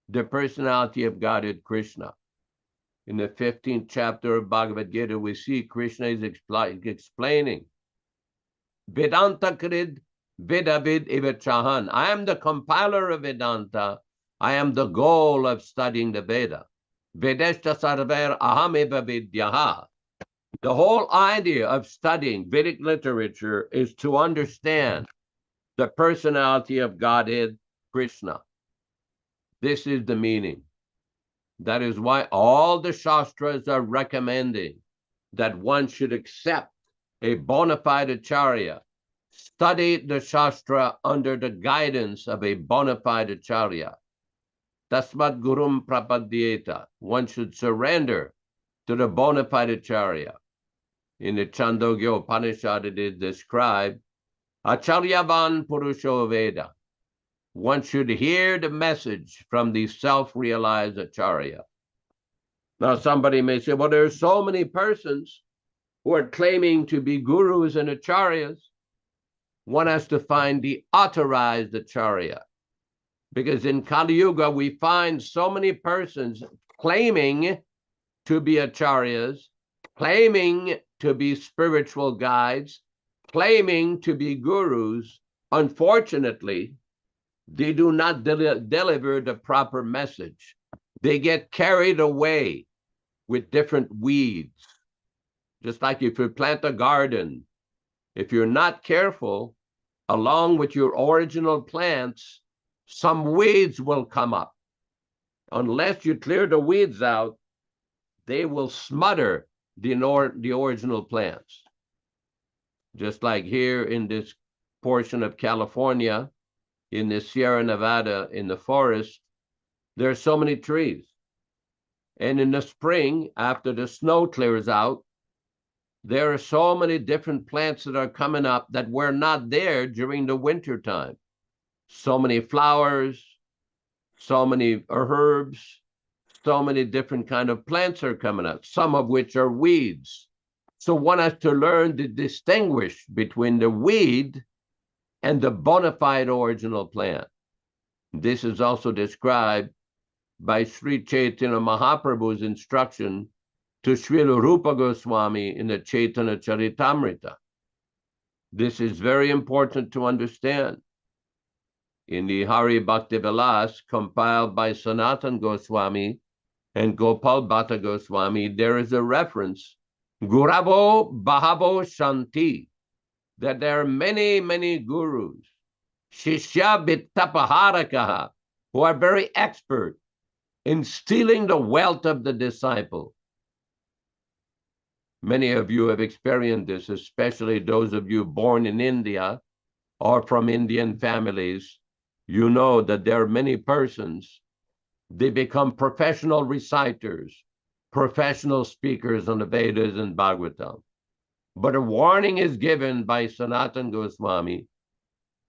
the personality of Godhead Krishna. In the 15th chapter of Bhagavad Gita, we see Krishna is explaining, Vedanta Krid Vedavid Ivachahan. I am the compiler of Vedanta. I am the goal of studying the Veda. Vedeshta sarver ahameva vidyaha. The whole idea of studying Vedic literature is to understand the personality of Godhead, Krishna. This is the meaning. That is why all the Shastras are recommending that one should accept a bona fide acharya, study the Shastra under the guidance of a bona fide acharya. Tasmat gurum prapadyeta. One should surrender to the bona fide acharya. In the Chandogya Upanishad, it is described, Acharyavan Purusho Veda. One should hear the message from the self-realized acharya. Now, somebody may say, well, there are so many persons who are claiming to be gurus and acharyas. One has to find the authorized acharya. Because in Kali Yuga, we find so many persons claiming to be acharyas, claiming to be spiritual guides, claiming to be gurus. Unfortunately, they do not deliver the proper message. They get carried away with different weeds. Just like if you plant a garden, if you're not careful, along with your original plants, some weeds will come up. Unless you clear the weeds out, they will smother the original plants. Just like here in this portion of California, in the Sierra Nevada, in the forest, there are so many trees. And in the spring, after the snow clears out, there are so many different plants that are coming up that were not there during the winter time. So many flowers, so many herbs, so many different kind of plants are coming up, some of which are weeds. So one has to learn to distinguish between the weed and the bona fide original plant. This is also described by Sri Chaitanya Mahaprabhu's instruction to Srila Rupa Goswami in the Chaitanya Charitamrita. This is very important to understand. In the Hari Bhakti Vilas compiled by Sanatan Goswami and Gopal Bhatta Goswami, there is a reference, Guravo Bahavo Shanti, that there are many, many gurus, Shishya Vittapaharakaha, who are very expert in stealing the wealth of the disciple. Many of you have experienced this, especially those of you born in India or from Indian families. You know that there are many persons, they become professional reciters, professional speakers on the Vedas and Bhagavatam. But a warning is given by Sanatan Goswami,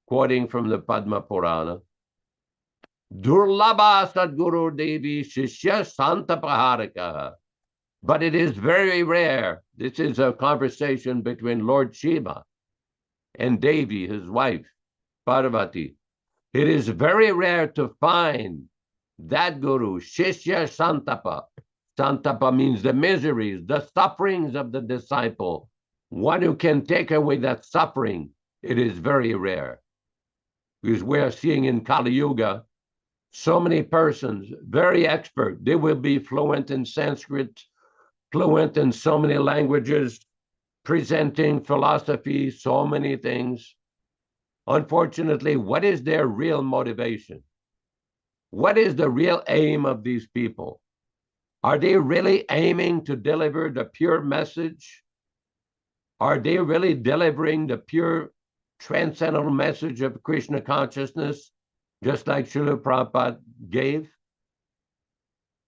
quoting from the Padma Purana, Durlabha Sadguru Devi Shishya Santapaharakaha. But it is very rare. This is a conversation between Lord Shiva and Devi, his wife, Parvati. It is very rare to find that guru, Shishya Santapa. Santapa means the miseries, the sufferings of the disciple. One who can take away that suffering, it is very rare. Because we are seeing in Kali Yuga, so many persons, very expert. They will be fluent in Sanskrit, fluent in so many languages, presenting philosophy, so many things. Unfortunately, what is their real motivation? What is the real aim of these people? Are they really aiming to deliver the pure message? Are they really delivering the pure transcendental message of Krishna consciousness, just like Srila Prabhupada gave?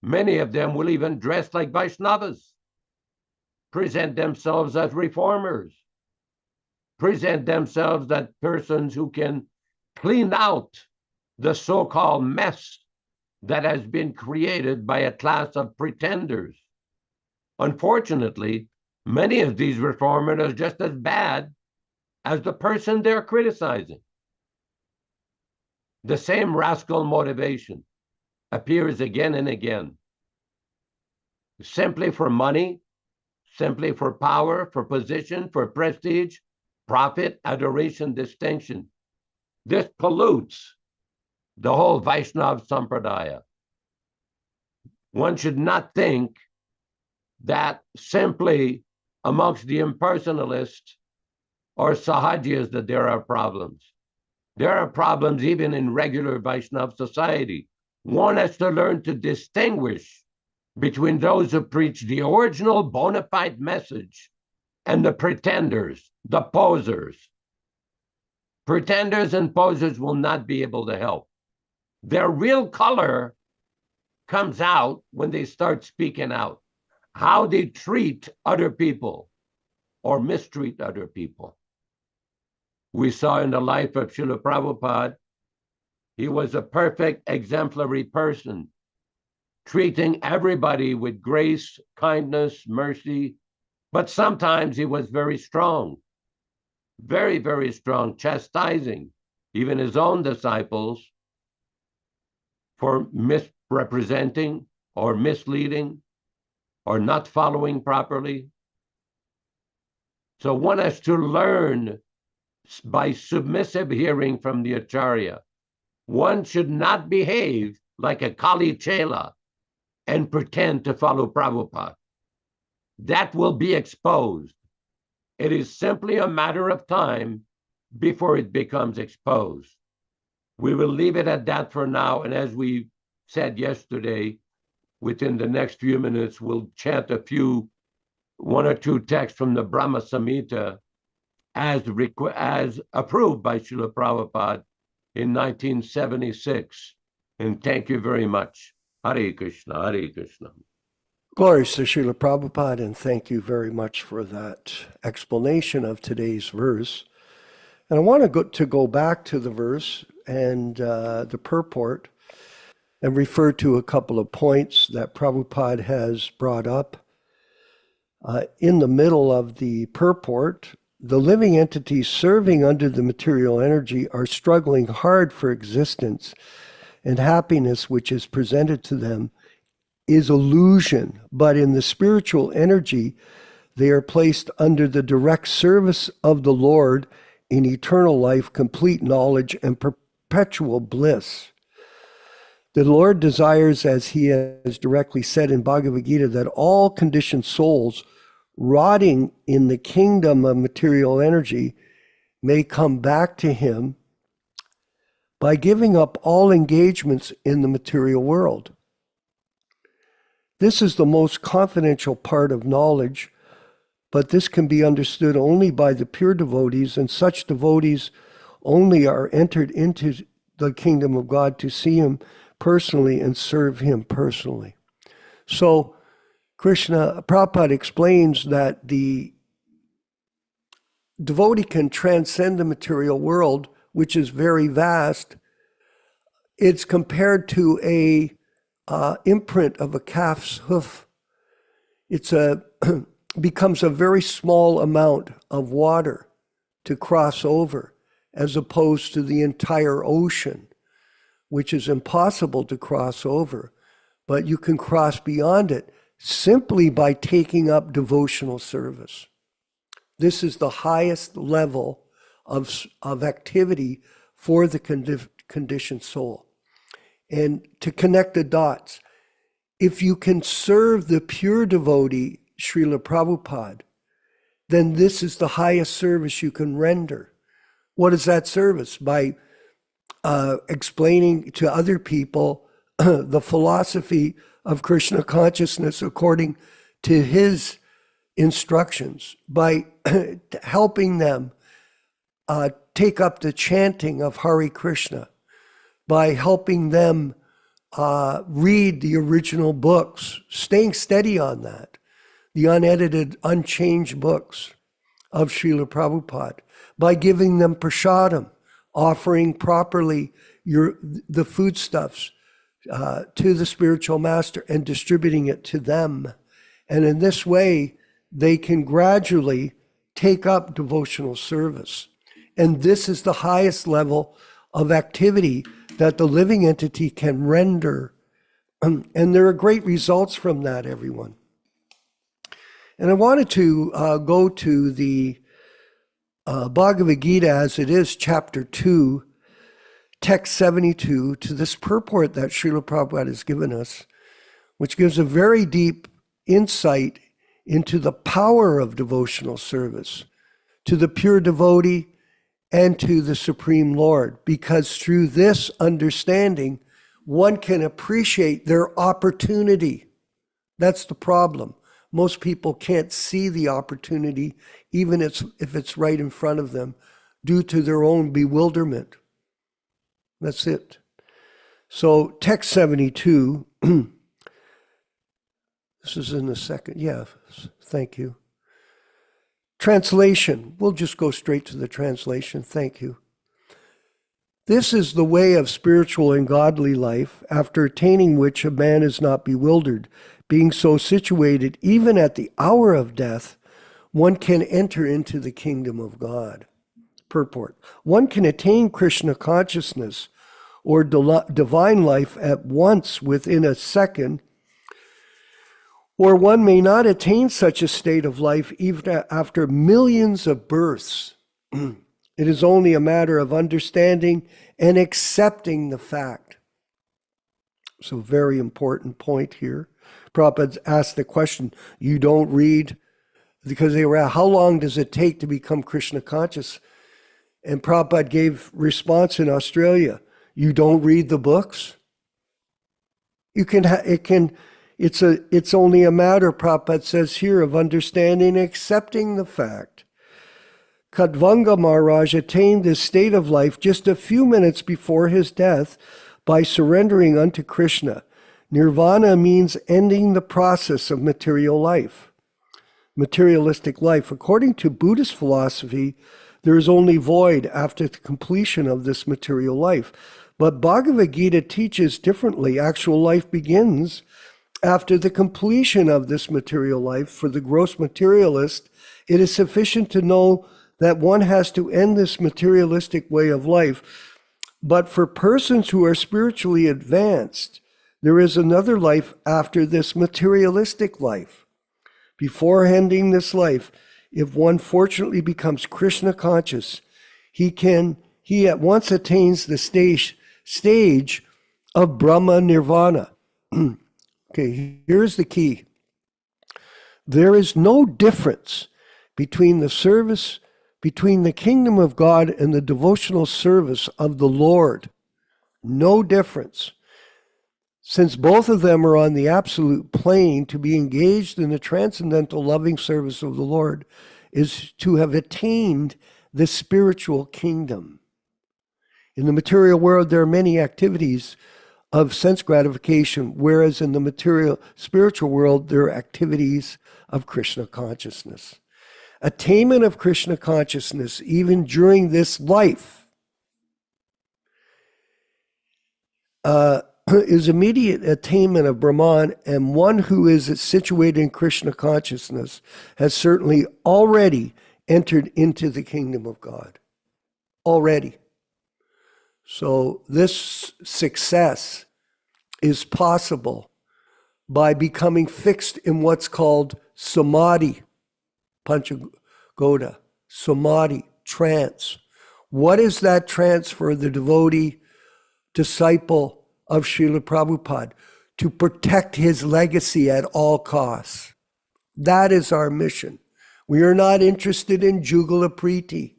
Many of them will even dress like Vaishnavas, present themselves as reformers, present themselves as persons who can clean out the so-called mess that has been created by a class of pretenders. Unfortunately, many of these reformers are just as bad as the person they're criticizing. The same rascal motivation appears again and again. Simply for money, simply for power, for position, for prestige, profit, adoration, distinction. This pollutes the whole Vaishnava Sampradaya. One should not think that simply amongst the impersonalists or Sahajiyas that there are problems. There are problems even in regular Vaishnava society. One has to learn to distinguish between those who preach the original bona fide message and the pretenders, the posers. Pretenders and posers will not be able to help. Their real color comes out when they start speaking out, how they treat other people or mistreat other people. We saw in the life of Srila Prabhupada, he was a perfect exemplary person, treating everybody with grace, kindness, mercy, but sometimes he was very strong, very, very strong, chastising even his own disciples for misrepresenting or misleading or not following properly. So one has to learn by submissive hearing from the Acharya. One should not behave like a Kali Chela and pretend to follow Prabhupada. That will be exposed. It is simply a matter of time before it becomes exposed. We will leave it at that for now. And as we said yesterday, within the next few minutes, we'll chant one or two texts from the Brahma Samhita as approved by Srila Prabhupada in 1976. And thank you very much. Hare Krishna, Hare Krishna. Glories to Srila Prabhupada, and thank you very much for that explanation of today's verse. And I want to go back to the verse and the purport and refer to a couple of points that Prabhupada has brought up. In the middle of the purport, the living entities serving under the material energy are struggling hard for existence, and happiness which is presented to them is illusion, but in the spiritual energy, they are placed under the direct service of the Lord in eternal life, complete knowledge, and perpetual bliss. The Lord desires, as he has directly said in Bhagavad Gita, that all conditioned souls rotting in the kingdom of material energy may come back to him by giving up all engagements in the material world. This is the most confidential part of knowledge, but this can be understood only by the pure devotees, and such devotees only are entered into the kingdom of God to see him personally and serve him personally. So Prabhupada explains that the devotee can transcend the material world, which is very vast. It's compared to a imprint of a calf's hoof. It's becomes a very small amount of water to cross over, as opposed to the entire ocean, which is impossible to cross over. But you can cross beyond it simply by taking up devotional service. This is the highest level of activity for the conditioned soul. And to connect the dots, if you can serve the pure devotee, Srila Prabhupada, then this is the highest service you can render. What is that service? By explaining to other people the philosophy of Krishna consciousness according to his instructions, by helping them take up the chanting of Hare Krishna, by helping them read the original books, staying steady on that, the unedited, unchanged books of Srila Prabhupada, by giving them prasadam, offering properly the foodstuffs to the spiritual master and distributing it to them. And in this way, they can gradually take up devotional service. And this is the highest level of activity that the living entity can render. And there are great results from that, everyone. And I wanted to go to the Bhagavad Gita as it is, chapter 2, text 72 to this purport that Srila Prabhupada has given us, which gives a very deep insight into the power of devotional service to the pure devotee and to the Supreme Lord, because through this understanding, one can appreciate their opportunity. That's the problem. Most people can't see the opportunity, even if it's right in front of them, due to their own bewilderment. That's it. So text 72, this is in the second, yeah, thank you. Translation, we'll just go straight to the translation, thank you. This is the way of spiritual and godly life, after attaining which a man is not bewildered. Being so situated, even at the hour of death, one can enter into the kingdom of God. Purport. One can attain Krishna consciousness or divine life at once within a second, or one may not attain such a state of life even after millions of births. It is only a matter of understanding and accepting the fact. So very important point here. Prabhupada asked the question, you don't read, because they were asked, how long does it take to become Krishna conscious? And Prabhupada gave response in Australia, you don't read the books? It's only a matter, Prabhupada says here, of understanding and accepting the fact. Kadvanga Maharaj attained this state of life just a few minutes before his death by surrendering unto Krishna. Nirvana means ending the process of material life, materialistic life. According to Buddhist philosophy, there is only void after the completion of this material life. But Bhagavad Gita teaches differently. Actual life begins after the completion of this material life. For the gross materialist, it is sufficient to know that one has to end this materialistic way of life. But for persons who are spiritually advanced, there is another life after this materialistic life. Before ending this life, if one fortunately becomes Krishna conscious, he at once attains the stage of Brahma Nirvana. Okay, here's the key. There is no difference between the kingdom of God and the devotional service of the Lord. No difference. Since both of them are on the absolute plane, to be engaged in the transcendental loving service of the Lord is to have attained the spiritual kingdom. In the material world, there are many activities of sense gratification, whereas in the spiritual world, there are activities of Krishna consciousness. Attainment of Krishna consciousness, even during this life, is immediate attainment of Brahman, and one who is situated in Krishna consciousness has certainly already entered into the kingdom of God. Already. So this success is possible by becoming fixed in what's called samadhi, panchagoda, samadhi, trance. What is that trance for the devotee, disciple of Srila Prabhupada? To protect his legacy at all costs. That is our mission. We are not interested in Jugala Priti.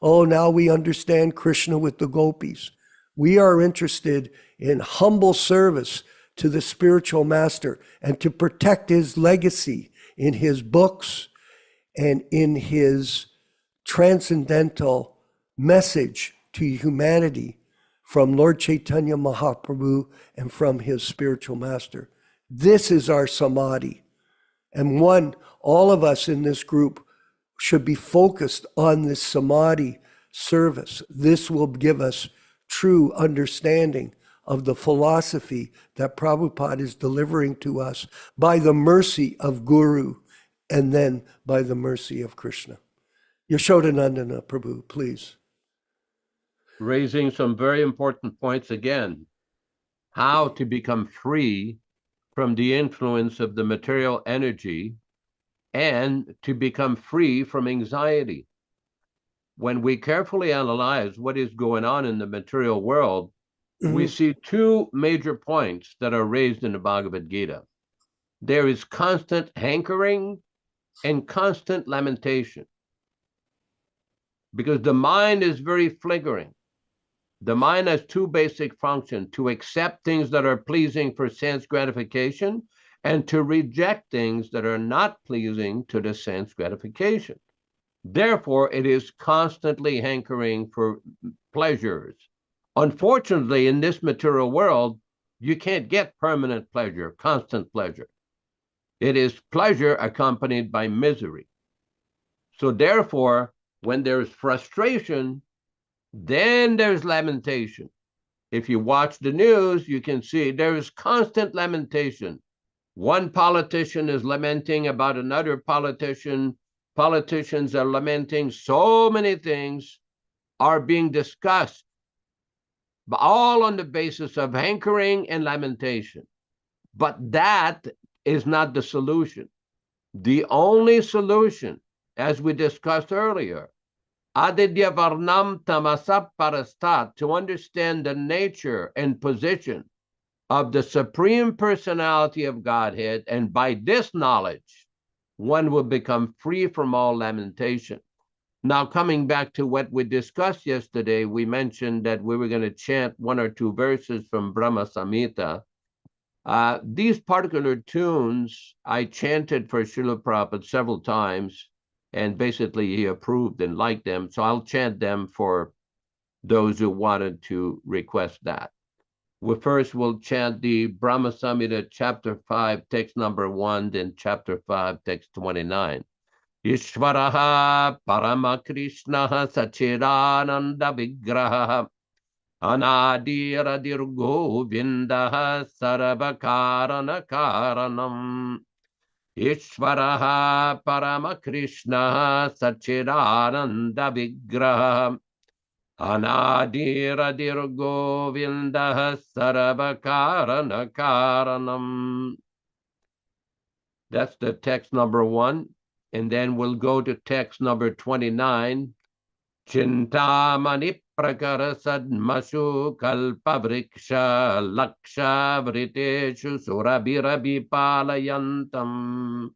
Oh, now we understand Krishna with the gopis. We are interested in humble service to the spiritual master and to protect his legacy in his books and in his transcendental message to humanity from Lord Chaitanya Mahaprabhu and from his spiritual master. This is our samadhi. And all of us in this group should be focused on this samadhi service. This will give us true understanding of the philosophy that Prabhupada is delivering to us by the mercy of Guru and then by the mercy of Krishna. Yashodanandana Prabhu, please. Raising some very important points again. How to become free from the influence of the material energy and to become free from anxiety. when we carefully analyze what is going on in the material world, we Mhm. see two major points that are raised in the Bhagavad Gita. There is constant hankering and constant lamentation, because the mind is very flickering. The mind has two basic functions: to accept things that are pleasing for sense gratification and to reject things that are not pleasing to the sense gratification. Therefore, it is constantly hankering for pleasures. Unfortunately, in this material world, you can't get permanent pleasure, constant pleasure. It is pleasure accompanied by misery. So therefore, when there's frustration, then there's lamentation. If you watch the news, you can see there is constant lamentation. One politician is lamenting about another politician. Politicians are lamenting. So many things are being discussed, but all on the basis of hankering and lamentation. But that is not the solution. The only solution, as we discussed earlier, Aditya Varnam Tamasap Parastat, to understand the nature and position of the Supreme Personality of Godhead, and by this knowledge, one will become free from all lamentation. Now, coming back to what we discussed yesterday, we mentioned that we were going to chant one or two verses from Brahma Samhita. These particular tunes I chanted for Srila Prabhupada several times, and basically he approved and liked them. So I'll chant them for those who wanted to request that. We'll chant the Brahma Samhita, chapter 5, text number 1, then chapter 5, text 29. Ishvaraha Paramakrishnaha Sachidananda Vigraha Anadiradirgo Vindaha Sarvakarana Karanam. Ishvaraha Paramakrishnaha Sachidananda Vigraha Anadiradirgo Vindaha Sarvakarana Karanam. That's the text number 1. And then we'll go to text number 29. Chintamani prakara sadmashu kalpavriksha laksha vriteshu surabhirabi palayantam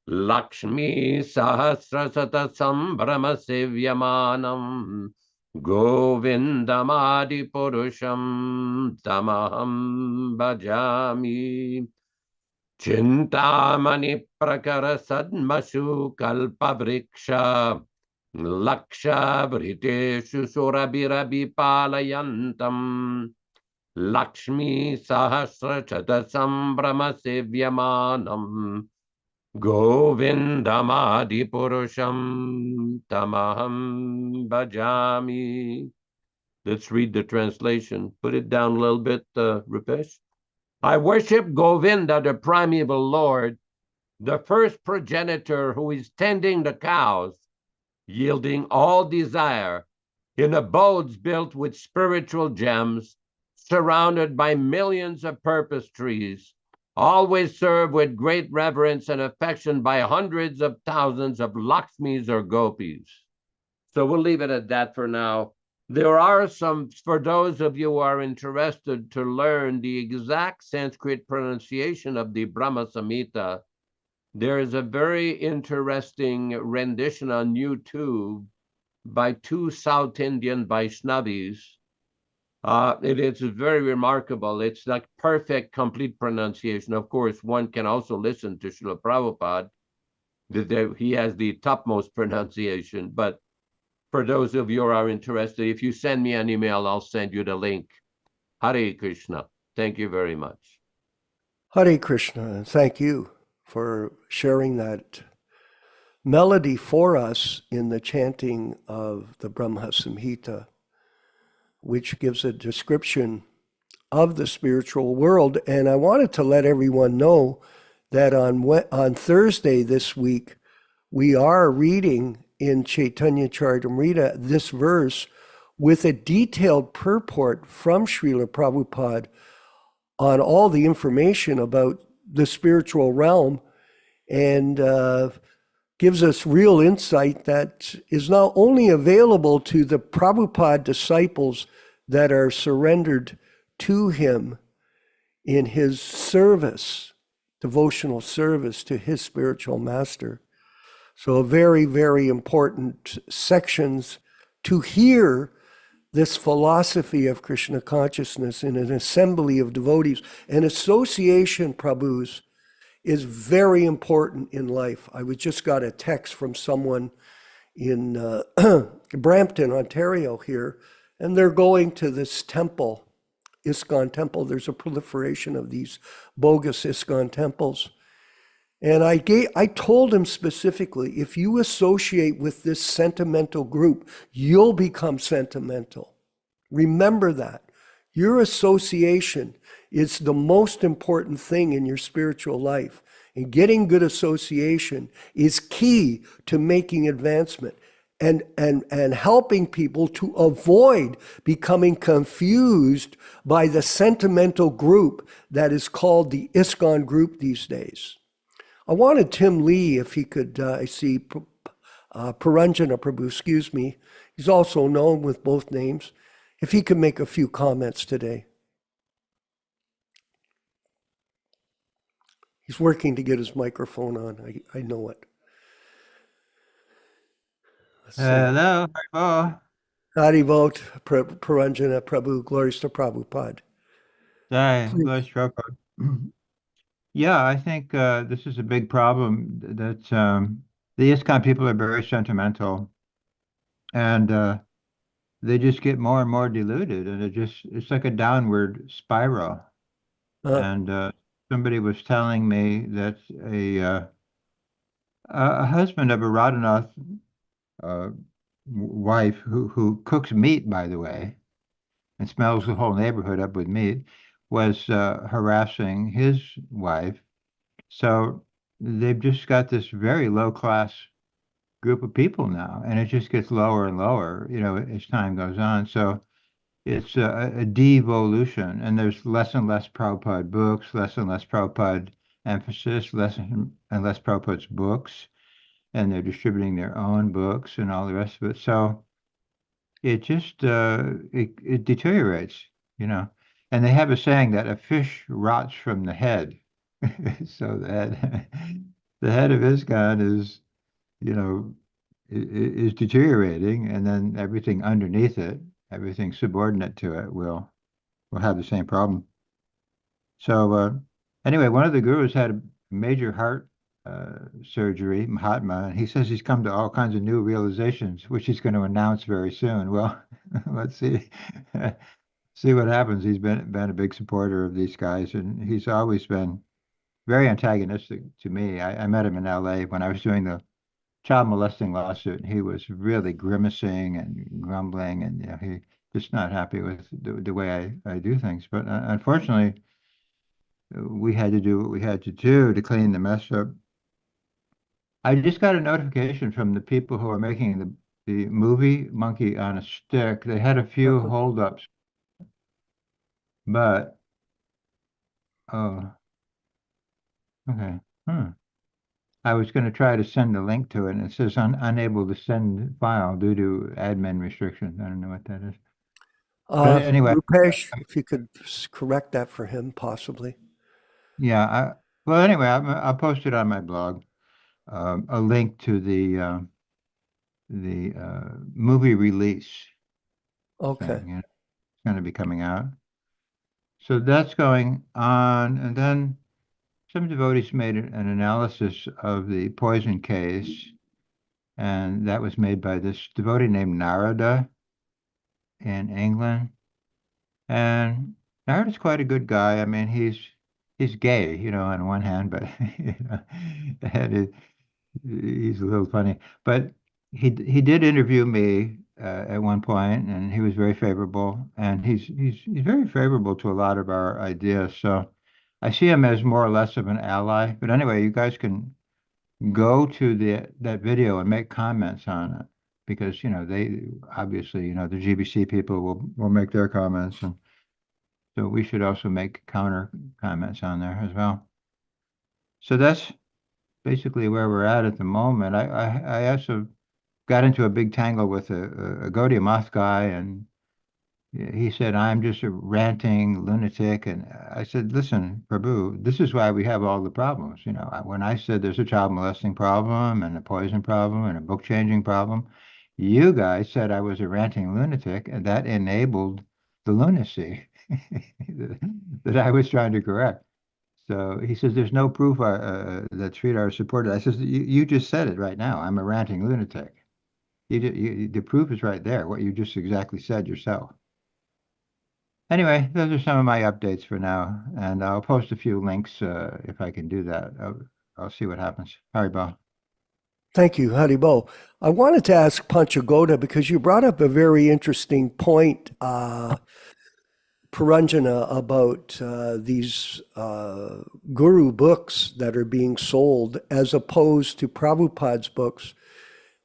Lakshmi sahasrasata sambrama sevyamanam Govindamadi purusham tamaham bhajami. Chintamani prakara sadmashu kalpavriksha Laksha Vriteshu Surabhirabi Palayantam Lakshmi Sahasra Chatasambrama Sevyamanam Govindamadi Purusham Tamaham Bhajami. Let's read the translation. Put it down a little bit, Rupesh. I worship Govinda, the primeval Lord, the first progenitor who is tending the cows, yielding all desire, in abodes built with spiritual gems, surrounded by millions of purpose trees, always served with great reverence and affection by hundreds of thousands of Lakshmis or Gopis. So we'll leave it at that for now. There are some, for those of you who are interested to learn the exact Sanskrit pronunciation of the Brahma Samhita, there is a very interesting rendition on YouTube by two South Indian Vaishnavis. It is very remarkable. It's like perfect, complete pronunciation. Of course, one can also listen to Srila Prabhupada. He has the topmost pronunciation. But for those of you who are interested, if you send me an email, I'll send you the link. Hare Krishna. Thank you very much. Hare Krishna. Thank you for sharing that melody for us in the chanting of the Brahma Samhita, which gives a description of the spiritual world. And I wanted to let everyone know that on Thursday this week, we are reading in Chaitanya Charitamrita this verse with a detailed purport from Srila Prabhupada on all the information about the spiritual realm, and gives us real insight that is not only available to the Prabhupada disciples that are surrendered to him in his service, devotional service to his spiritual master. So very, very important sections to hear this philosophy of Krishna consciousness in an assembly of devotees. An association, Prabhus, is very important in life. I just got a text from someone in Brampton, Ontario here, and they're going to this temple, ISKCON temple. There's a proliferation of these bogus ISKCON temples. And I told him specifically, if you associate with this sentimental group, you'll become sentimental. Remember that. Your association is the most important thing in your spiritual life. And getting good association is key to making advancement and helping people to avoid becoming confused by the sentimental group that is called the ISKCON group these days. I wanted Tim Lee, if he could, I see Paranjana Prabhu, excuse me. He's also known with both names. If he could make a few comments today. He's working to get his microphone on. I know it. Hello, Haribol. Haribol, Paranjana Prabhu, glories to Prabhupada. Glories to Prabhupada. Yeah, I think this is a big problem that the ISKCON people are very sentimental, and they just get more and more diluted, and it's like a downward spiral. And somebody was telling me that a husband of a Radhanath wife who cooks meat, by the way, and smells the whole neighborhood up with meat, was harassing his wife. So they've just got this very low class group of people now, and it just gets lower and lower, as time goes on. So it's a devolution, and there's less and less Prabhupada books, less and less Prabhupada emphasis, less and less Prabhupada's books, and they're distributing their own books and all the rest of it. So it just it deteriorates, and they have a saying that a fish rots from the head. So the head of ISKCON is deteriorating, and then everything underneath it, everything subordinate to it, will have the same problem. So anyway, one of the gurus had a major heart surgery, Mahatma, and he says he's come to all kinds of new realizations, which he's going to announce very soon. Well, let's see what happens. He's been a big supporter of these guys, and he's always been very antagonistic to me. I met him in LA when I was doing the child molesting lawsuit, and he was really grimacing and grumbling, and he just not happy with the way I do things. But unfortunately, we had to do what we had to do to clean the mess up. I just got a notification from the people who are making the movie Monkey on a Stick. They had a few holdups, but oh, okay. I was going to try to send a link to it, and it says unable to send file due to admin restrictions. I don't know what that is. But anyway, Rupesh, if you could correct that for him, possibly. Yeah. Well, anyway, I'll post it on my blog. A link to the movie release. Okay. Thing, it's going to be coming out. So that's going on, and then some devotees made an analysis of the poison case, and that was made by this devotee named Nārada in England. And Narada's quite a good guy. I mean, he's gay, on one hand, but and he's a little funny. But he did interview me at one point, and he was very favorable, and he's very favorable to a lot of our ideas. So I see him as more or less of an ally. But anyway, you guys can go to that video and make comments on it, because they obviously the GBC people will make their comments, and so we should also make counter comments on there as well. So that's basically where we're at the moment. I also got into a big tangle with a Gaudiya Math guy, and he said, I'm just a ranting lunatic. And I said, listen, Prabhu, this is why we have all the problems. You know, when I said there's a child molesting problem and a poison problem and a book changing problem, you guys said I was a ranting lunatic, and that enabled the lunacy that I was trying to correct. So he says, there's no proof that Sridhar supported. I says, you just said it right now. I'm a ranting lunatic. The proof is right there, what you just exactly said yourself. Anyway, those are some of my updates for now, and I'll post a few links if I can do that. I'll see what happens. Haribol. Thank you, Haribo. I wanted to ask Panchagoda because you brought up a very interesting point, Paranjana, about these guru books that are being sold as opposed to Prabhupada's books.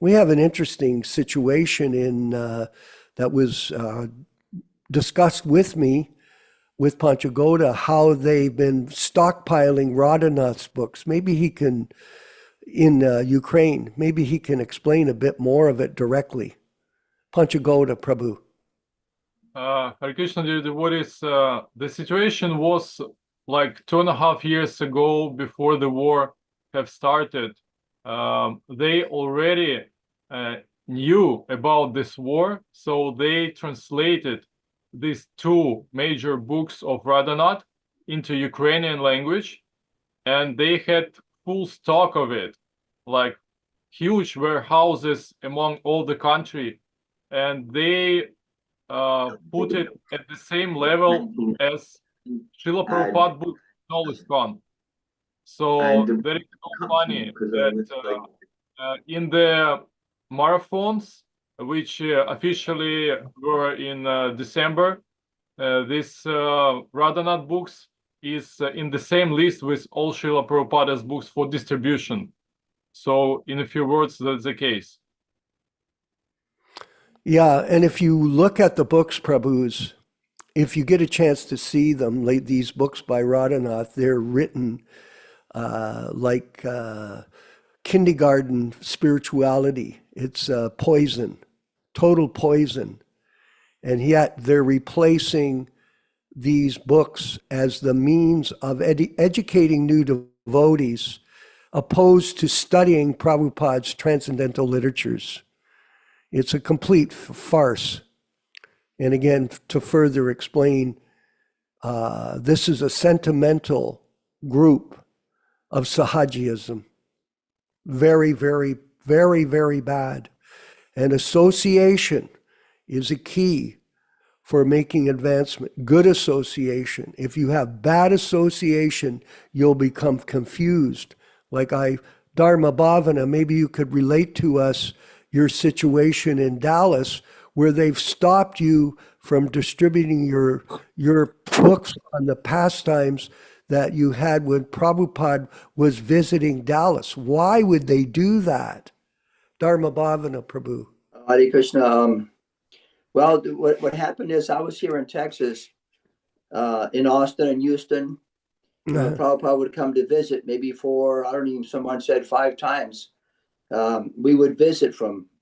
We have an interesting situation in that was discussed with me, with Panchagoda, how they've been stockpiling Radhanath's books. Maybe he can, in Ukraine, maybe he can explain a bit more of it directly. Panchagoda, Prabhu. Hare Krishna, dear devotees, the situation was like 2.5 years ago, before the war have started. They already knew about this war, so they translated these 2 major books of Radhanath into Ukrainian language, and they had full stock of it, like huge warehouses among all the country, and they put it at the same level as Srila Prabhupada book, Knowledge Con. So there is no funny that in the marathons, which officially were in December, this Radhanath books is in the same list with all Srila Prabhupada's books for distribution. So in a few words, that's the case. Yeah, and if you look at the books, Prabhus, if you get a chance to see them, like these books by Radhanath, they're written like kindergarten spirituality. It's poison, total poison. And yet they're replacing these books as the means of educating new devotees, opposed to studying Prabhupada's transcendental literatures. It's a complete farce. And again, to further explain, this is a sentimental group of Sahajiyism. Very, very, very, very bad. And association is a key for making advancement. Good association. If you have bad association, you'll become confused. Like Dharma Bhavana, maybe you could relate to us your situation in Dallas, where they've stopped you from distributing your books on the pastimes that you had when Prabhupada was visiting Dallas. Why would they do that? Dharma Bhavana, Prabhu. Hare Krishna. Well, what happened is I was here in Texas, in Austin and Houston. When Prabhupada would come to visit, maybe someone said 5 times. We would visit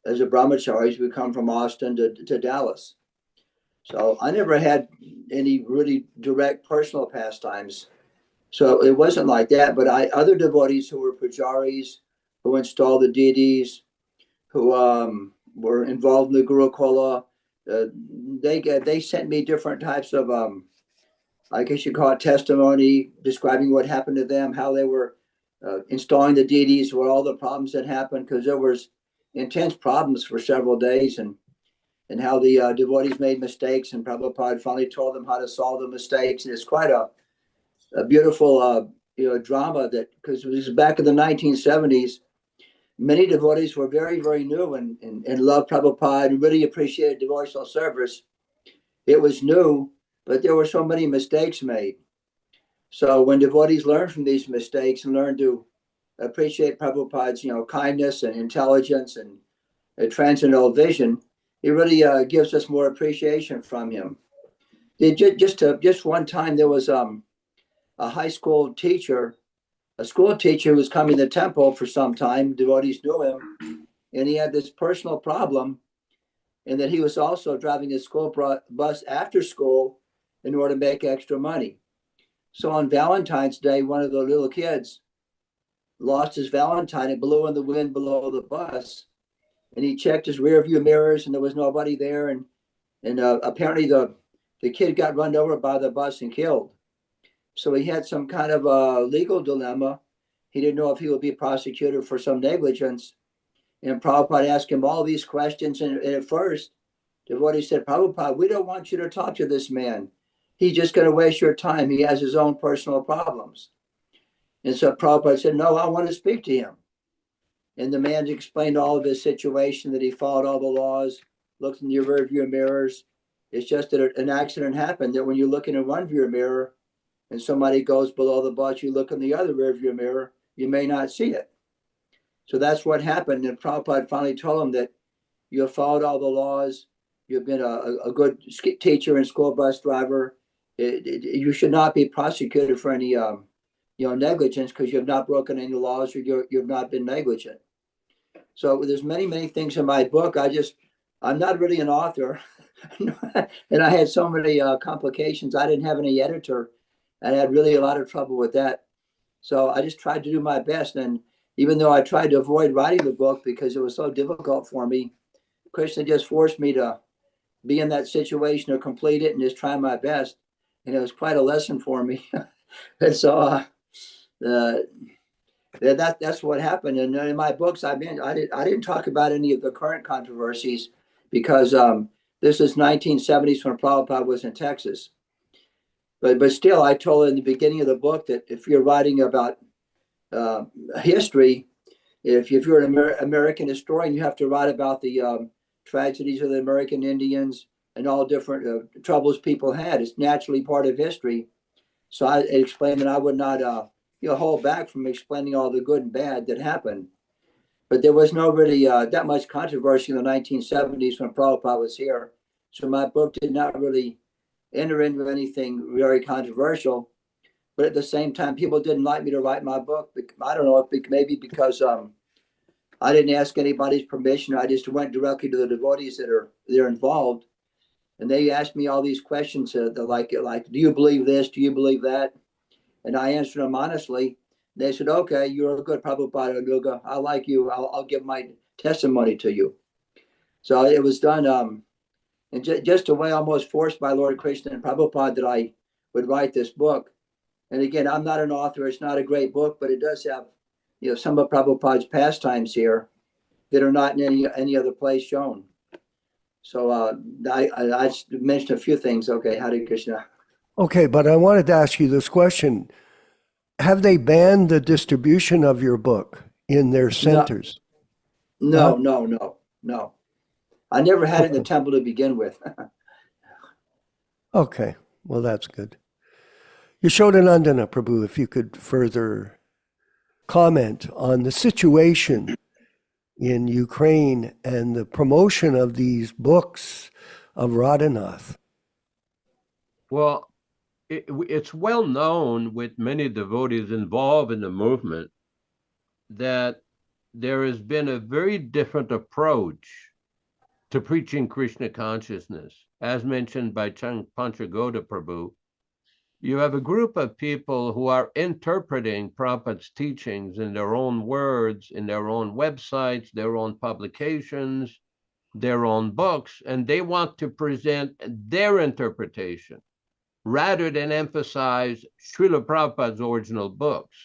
as a brahmacharis, we come from Austin to Dallas. So I never had any really direct personal pastimes. So it wasn't like that, but other devotees who were pujaris, who installed the deities, who were involved in the Gurukuла, they sent me different types of, I guess you call it testimony, describing what happened to them, how they were installing the deities, what all the problems that happened, because there was intense problems for several days, and how the devotees made mistakes, and Prabhupada finally told them how to solve the mistakes. And it's quite a beautiful drama, that because it was back in the 1970s. Many devotees were very, very new and loved Prabhupada and really appreciated devotional service. It was new, but there were so many mistakes made. So when devotees learn from these mistakes and learn to appreciate Prabhupada's, kindness and intelligence and transcendental vision, it really gives us more appreciation from him. Just one time, there was a high school teacher a school teacher who was coming to the temple for some time. Devotees knew him, and he had this personal problem, and that he was also driving his school bus after school in order to make extra money. So on Valentine's Day, one of the little kids lost his Valentine. It blew in the wind below the bus, and he checked his rear view mirrors, and there was nobody there. And apparently the kid got run over by the bus and killed. So he had some kind of a legal dilemma. He didn't know if he would be prosecuted for some negligence. And Prabhupada asked him all these questions. And at first, devotee said, Prabhupada, we don't want you to talk to this man. He's just going to waste your time. He has his own personal problems. And so Prabhupada said, no, I want to speak to him. And the man explained all of his situation, that he followed all the laws, looked in the rear view mirrors. It's just that an accident happened, that when you look in one view mirror and somebody goes below the bus, you look in the other rear view mirror, you may not see it. So that's what happened. And Prabhupada finally told him that you have followed all the laws. You've been a good teacher and school bus driver. You should not be prosecuted for any negligence, because you have not broken any laws, or you've not been negligent. So there's many things in my book. I'm not really an author. And I had so many complications. I didn't have any editor, and I had really a lot of trouble with that. So I just tried to do my best. And even though I tried to avoid writing the book because it was so difficult for me, Krishna just forced me to be in that situation to complete it and just try my best. And it was quite a lesson for me. And so that's what happened. And in my books, I didn't talk about any of the current controversies, because this is 1970s when Prabhupada was in Texas. But still, I told in the beginning of the book that if you're writing about history, if you're an American historian, you have to write about the tragedies of the American Indians and all different troubles people had. It's naturally part of history. So I explained that I would not hold back from explaining all the good and bad that happened. But there was no really that much controversy in the 1970s when Prabhupada was here. So my book did not really enter into anything very controversial. But at the same time, people didn't like me to write my book. I don't know, maybe because I didn't ask anybody's permission. I just went directly to the devotees they're involved. And they asked me all these questions, like, do you believe this? Do you believe that? And I answered them honestly. They said, okay, you're a good Prabhupada Anuga. I like you. I'll give my testimony to you. So it was done and just a way almost forced by Lord Krishna and Prabhupada that I would write this book. And again, I'm not an author. It's not a great book, but it does have some of Prabhupada's pastimes here that are not in any other place shown. So I mentioned a few things. Okay, Hare Krishna. Okay, but I wanted to ask you this question. Have they banned the distribution of your book in their centers? No. I never had it in the temple to begin with. Okay, well, that's good. Yashodanandana Prabhu, if you could further comment on the situation in Ukraine and the promotion of these books of Radhanath. Well, it's well known with many devotees involved in the movement that there has been a very different approach to preaching Krishna consciousness. As mentioned by Panchagoda Prabhu, you have a group of people who are interpreting Prabhupada's teachings in their own words, in their own websites, their own publications, their own books, and they want to present their interpretation rather than emphasize Srila Prabhupada's original books.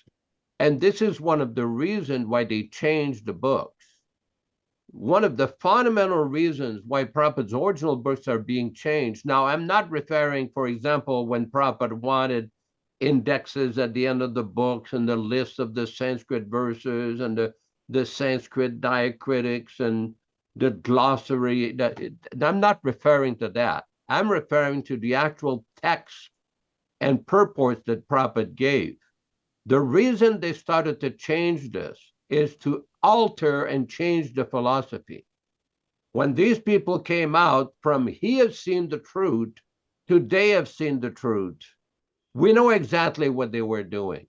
And this is one of the reasons why they changed the books. One of the fundamental reasons why Prabhupada's original books are being changed. Now, I'm not referring, for example, when Prabhupada wanted indexes at the end of the books and the list of the Sanskrit verses and the Sanskrit diacritics and the glossary. I'm not referring to that. I'm referring to the actual text and purports that Prabhupada gave. The reason they started to change this is to alter and change the philosophy. When these people came out from he has seen the truth to they have seen the truth, we know exactly what they were doing.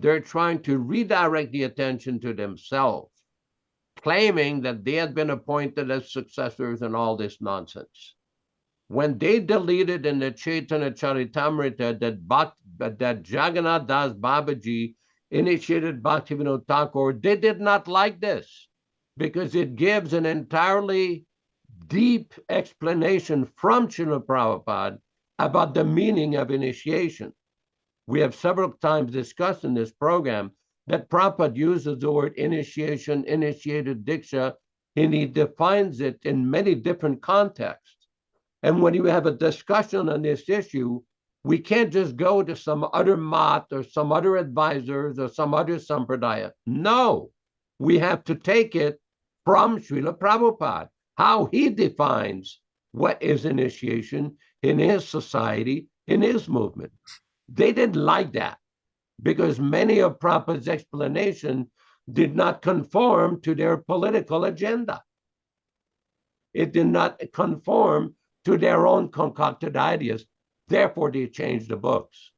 They're trying to redirect the attention to themselves, claiming that they had been appointed as successors and all this nonsense. When they deleted in the Chaitanya Charitamrita that Jagannath Das Babaji initiated Bhaktivinoda Thakur, they did not like this because it gives an entirely deep explanation from Srila Prabhupada about the meaning of initiation. We have several times discussed in this program that Prabhupada uses the word initiation, initiated diksha, and he defines it in many different contexts. And when you have a discussion on this issue, we can't just go to some other mat or some other advisors or some other sampradaya. No, we have to take it from Srila Prabhupada, how he defines what is initiation in his society, in his movement. They didn't like that because many of Prabhupada's explanation did not conform to their political agenda. It did not conform to their own concocted ideas. Therefore, they changed the books.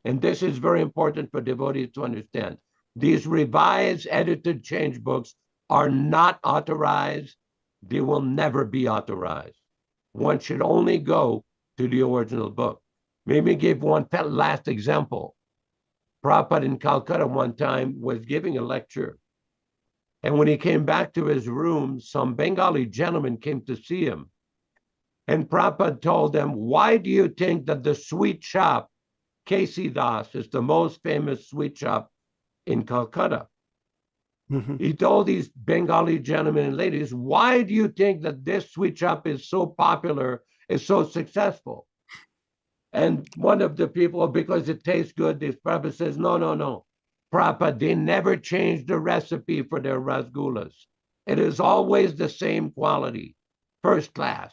And this is very important for devotees to understand. These revised, edited, changed books are not authorized. They will never be authorized. One should only go to the original book. Maybe give one last example. Prabhupada in Calcutta one time was giving a lecture. And when he came back to his room, some Bengali gentleman came to see him. And Prabhupada told them, why do you think that the sweet shop, K.C. Das, is the most famous sweet shop in Calcutta? Mm-hmm. He told these Bengali gentlemen and ladies, why do you think that this sweet shop is so popular, is so successful? And one of the people, because it tastes good, this Prabhupada says, no. Prabhupada, they never changed the recipe for their rasgullas. It is always the same quality, first class.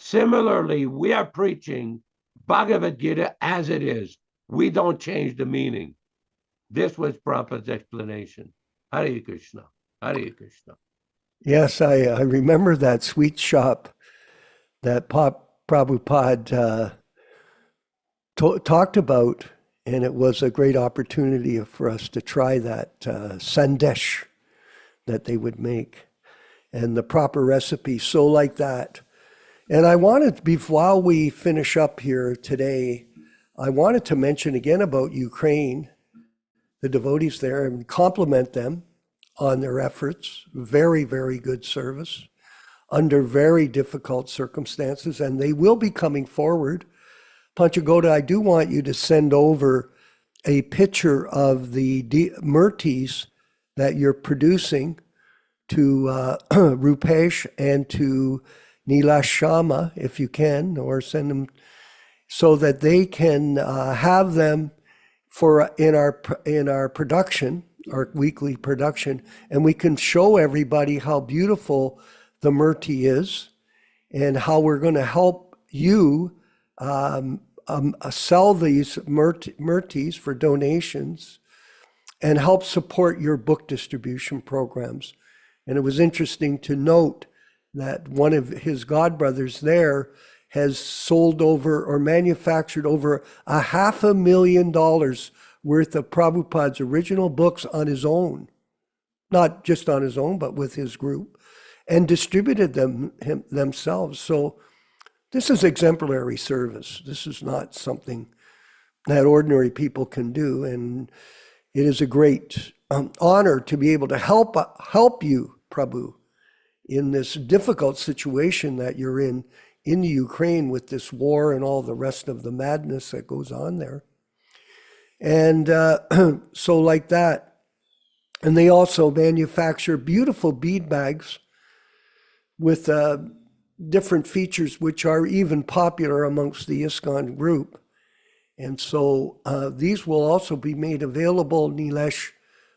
Similarly, we are preaching Bhagavad Gita as it is. We don't change the meaning. This was Prabhupada's explanation. Hare Krishna, Hare Krishna. Yes, I remember that sweet shop that Prabhupada talked about, and it was a great opportunity for us to try that sandesh that they would make and the proper recipe, so like that. And I wanted, while we finish up here today, I wanted to mention again about Ukraine, the devotees there, and compliment them on their efforts. Very, very good service under very difficult circumstances, and they will be coming forward. Panchagoda, I do want you to send over a picture of the murtis that you're producing to Rupesh and to Nilashama, if you can, or send them so that they can have them in our production, our weekly production, and we can show everybody how beautiful the murti is and how we're going to help you sell these murtis for donations and help support your book distribution programs. And it was interesting to note that one of his godbrothers there has sold over or manufactured over $500,000 worth of Prabhupada's original books on his own, not just on his own, but with his group, and distributed them themselves. So this is exemplary service. This is not something that ordinary people can do. And it is a great honor to be able to help you, Prabhu, in this difficult situation that you're in the Ukraine with this war and all the rest of the madness that goes on there. And so like that. And they also manufacture beautiful bead bags with different features which are even popular amongst the ISKCON group. And so these will also be made available, Nilesh,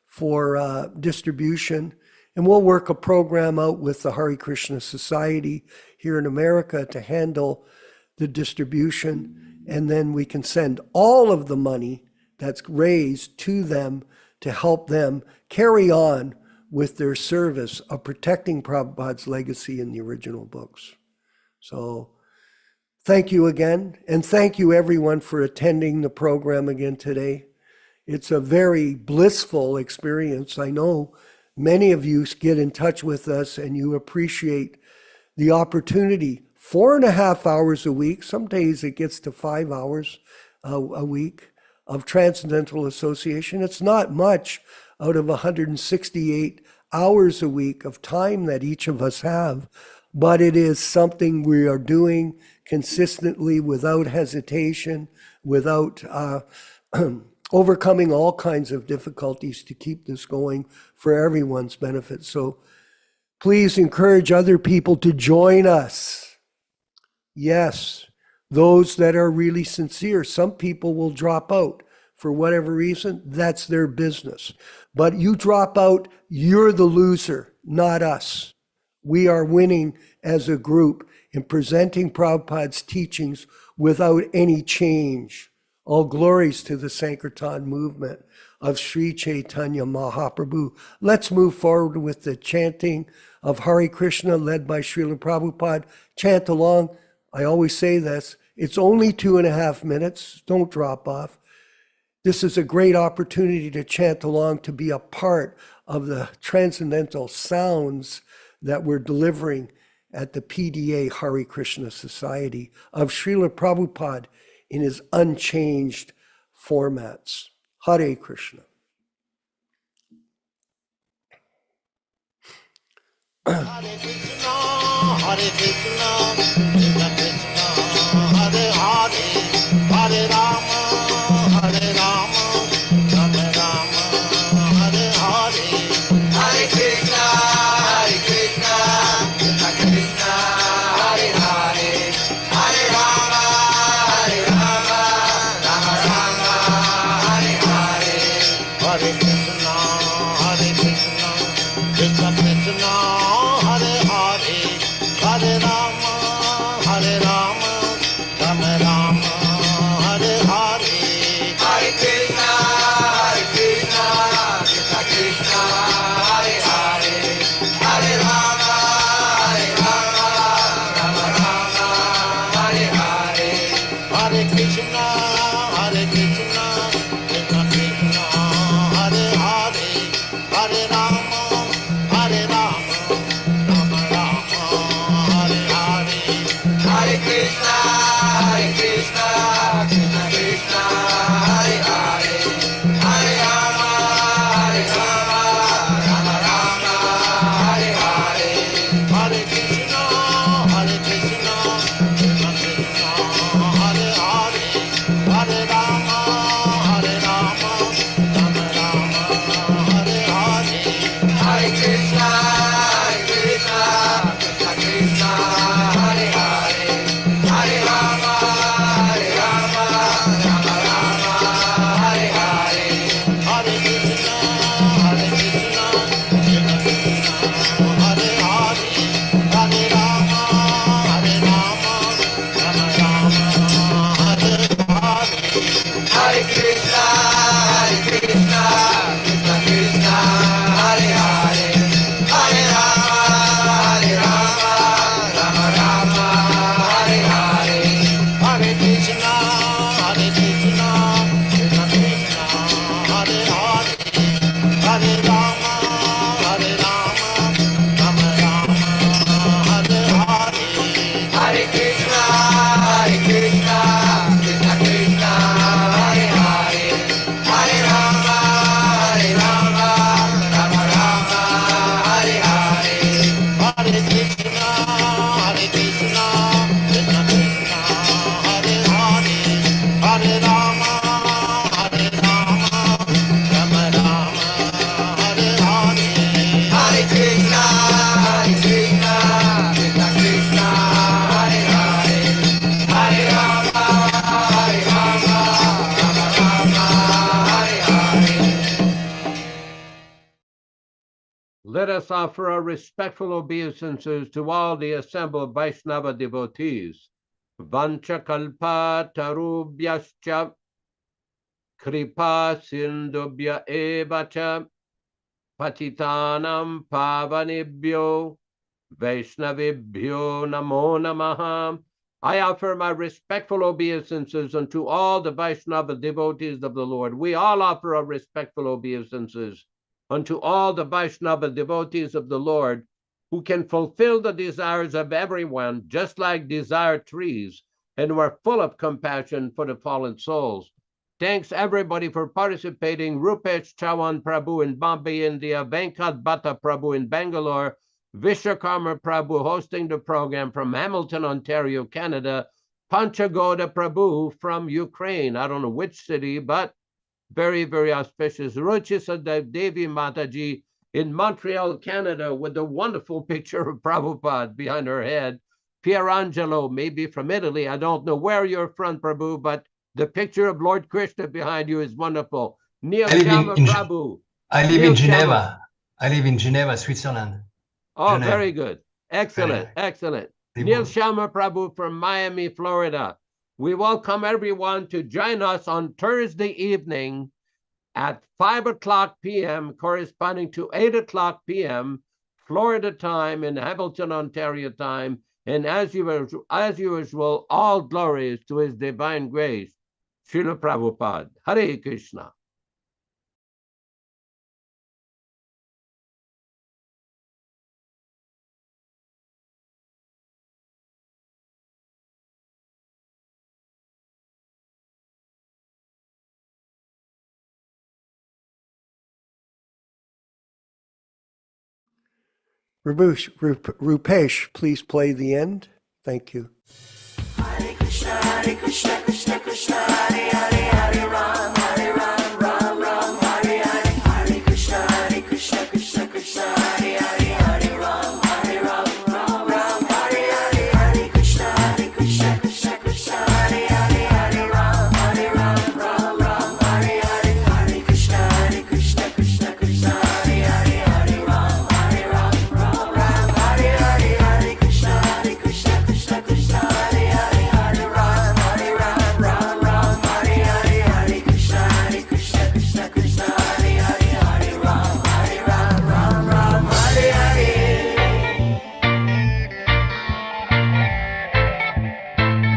for distribution. And we'll work a program out with the Hare Krishna Society here in America to handle the distribution. And then we can send all of the money that's raised to them to help them carry on with their service of protecting Prabhupada's legacy in the original books. So thank you again. And thank you everyone for attending the program again today. It's a very blissful experience. I know many of you get in touch with us and you appreciate the opportunity. 4.5 hours a week, some days it gets to 5 hours a week of Transcendental Association. It's not much out of 168 hours a week of time that each of us have, but it is something we are doing consistently without hesitation, without overcoming all kinds of difficulties to keep this going for everyone's benefit. So please encourage other people to join us. Yes, those that are really sincere. Some people will drop out for whatever reason. That's their business. But you drop out, you're the loser, not us. We are winning as a group in presenting Prabhupada's teachings without any change. All glories to the Sankirtan movement of Sri Chaitanya Mahaprabhu. Let's move forward with the chanting of Hare Krishna led by Srila Prabhupada. Chant along. I always say this. It's only 2.5 minutes. Don't drop off. This is a great opportunity to chant along, to be a part of the transcendental sounds that we're delivering at the PDA Hare Krishna Society of Srila Prabhupada in his unchanged formats. Hare Krishna. Hare Krishna, Hare Krishna, Krishna Krishna, Hare Hare, Hare Rama, Hare Rama, Rama Rama, Hare Hare. Hare Krishna, Hare Krishna, Krishna Krishna, Hare Hare, Hare Rama, Hare Rama, Rama Rama, Hare Hare. Hare Krishna, Hare Krishna, Krishna Krishna, Hare Hare, Hare Rama, Hare Rama, Rama Rama, Hare Hare. Hare Krishna, Hare Krishna, Krishna Krishna, Hare Hare, Hare Rama, Hare Rama, Rama Rama, Hare Hare. Hare Krishna, Hare Krishna, Krishna Krishna, Hare Hare, Hare Rama, Hare Rama, Rama Rama, Hare Hare. Hare Krishna, Hare Krishna, Krishna Krishna, Hare Hare, Hare Rama, Hare Rama, Rama Rama, Hare Hare. Hare Krishna, Hare Krishna, Krishna Krishna, Hare Hare, Hare Rama, Hare Rama, Rama Rama, Hare Hare. Hare Krishna, Hare Krishna, Krishna Krishna, Hare Hare, Hare Rama, Hare Rama, Rama Rama, Hare Hare. Hare Krishna, Hare Krishna, Krishna Krishna, Hare Hare, Hare Rama, Hare Rama, Rama Rama, Hare Hare. Hare Krishna, Hare Krishna, Krishna Krishna, Hare Hare, Hare Rama, Hare Rama, Rama Rama, Hare Hare. Hare Krishna, Hare Krishna, Krishna Krishna, Hare Hare, Hare Rama, Hare Rama, Rama Rama, Hare Hare. Hare Krishna, Hare Krishna, Krishna Krishna, Hare Hare, Hare Rama, Hare Rama, Rama Rama, Hare Hare. Hare Krishna, Hare Krishna, Krishna Krishna, Hare Hare, Hare Rama, Hare Rama, Rama Rama, Hare Hare. Hare Krishna, Hare Krishna, Krishna Krishna, Hare Hare, Hare Rama, Hare Rama, Rama Rama, Hare Hare. Let us offer our respectful obeisances to all the assembled Vaishnava devotees. Vancha kalpa tarubhyascha kripa sindubhya evacha patitanam pavanebhyo Vaishnavibhyo namo namaha. I offer my respectful obeisances unto all the Vaishnava devotees of the Lord. We all offer our respectful obeisances unto all the Vaishnava devotees of the Lord, who can fulfill the desires of everyone, just like desire trees, and who are full of compassion for the fallen souls. Thanks everybody for participating. Rupesh Chawan Prabhu in Bombay, India, Venkat Bhatta Prabhu in Bangalore, Vishwakarma Prabhu hosting the program from Hamilton, Ontario, Canada, Panchagoda Prabhu from Ukraine. I don't know which city, but very, very auspicious. Ruchisa Devi Mataji in Montreal, Canada, with a wonderful picture of Prabhupada behind her head. Pierangelo, maybe from Italy. I don't know where you're from, Prabhu, but the picture of Lord Krishna behind you is wonderful. Neil Shama Prabhu. I live in Geneva. I live in Geneva, Switzerland. Oh, Geneva. very good. Excellent, excellent. Neil Shama Prabhu from Miami, Florida. We welcome everyone to join us on Thursday evening at 5:00 p.m., corresponding to 8:00 p.m., Florida time and Hamilton, Ontario time. And as usual, all glories to his divine grace. Srila Prabhupada. Hare Krishna. Rupesh, please play the end. Thank you. Hare Krishna, Krishna Krishna, Hare Hare, Hare Ram, Ram Ram, Hare Hare. Hare Krishna, Krishna Krishna, Hare Hare, Hare Ram, Ram Hare Hare. Hare Krishna, Krishna Krishna, Hare Hare, Hare Ram, Ram Hare Hare. Hare Krishna, Krishna Krishna, Hare Hare, Hare Ram, Ram Hare Hare. Hare Krishna, Krishna Krishna, Hare Hare, Hare Ram, Ram Hare Hare. Hare Krishna, Krishna Krishna, Hare Hare, Hare Ram, Ram Hare Hare. Hare Krishna, Krishna Krishna, Hare Hare, Hare Rama, Rama Hare Hare. Hare Krishna, Krishna Hare Hare, Hare Rama, Ram Hare Hare. Hare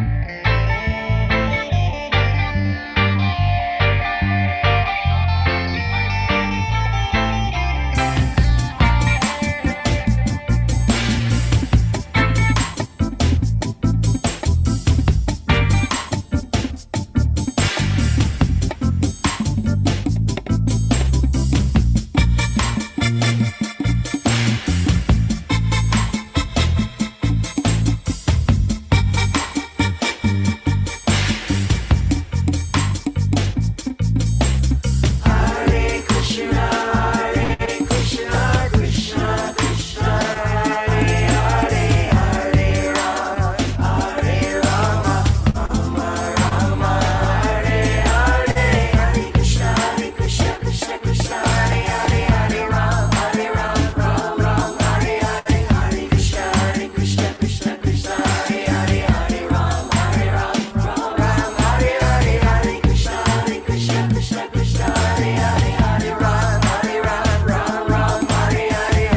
Krishna, Krishna Hare Hare, Hare Rama, Ram Hare Hare. Hare Krishna, Krishna Hare Hare, Hare Rama, Ram Hare Hare. Hare Krishna, Krishna Hare Hare, Hare Rama, Ram Hare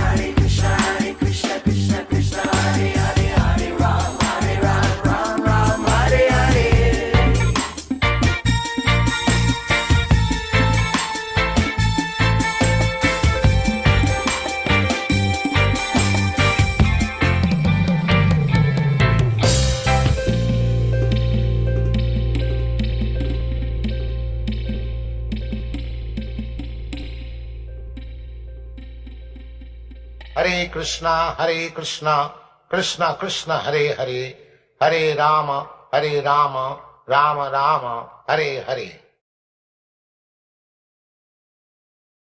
Hare. Hare Krishna, Krishna Krishna, Hare Hare, Hare Rama, Rama Rama, Hare Hare.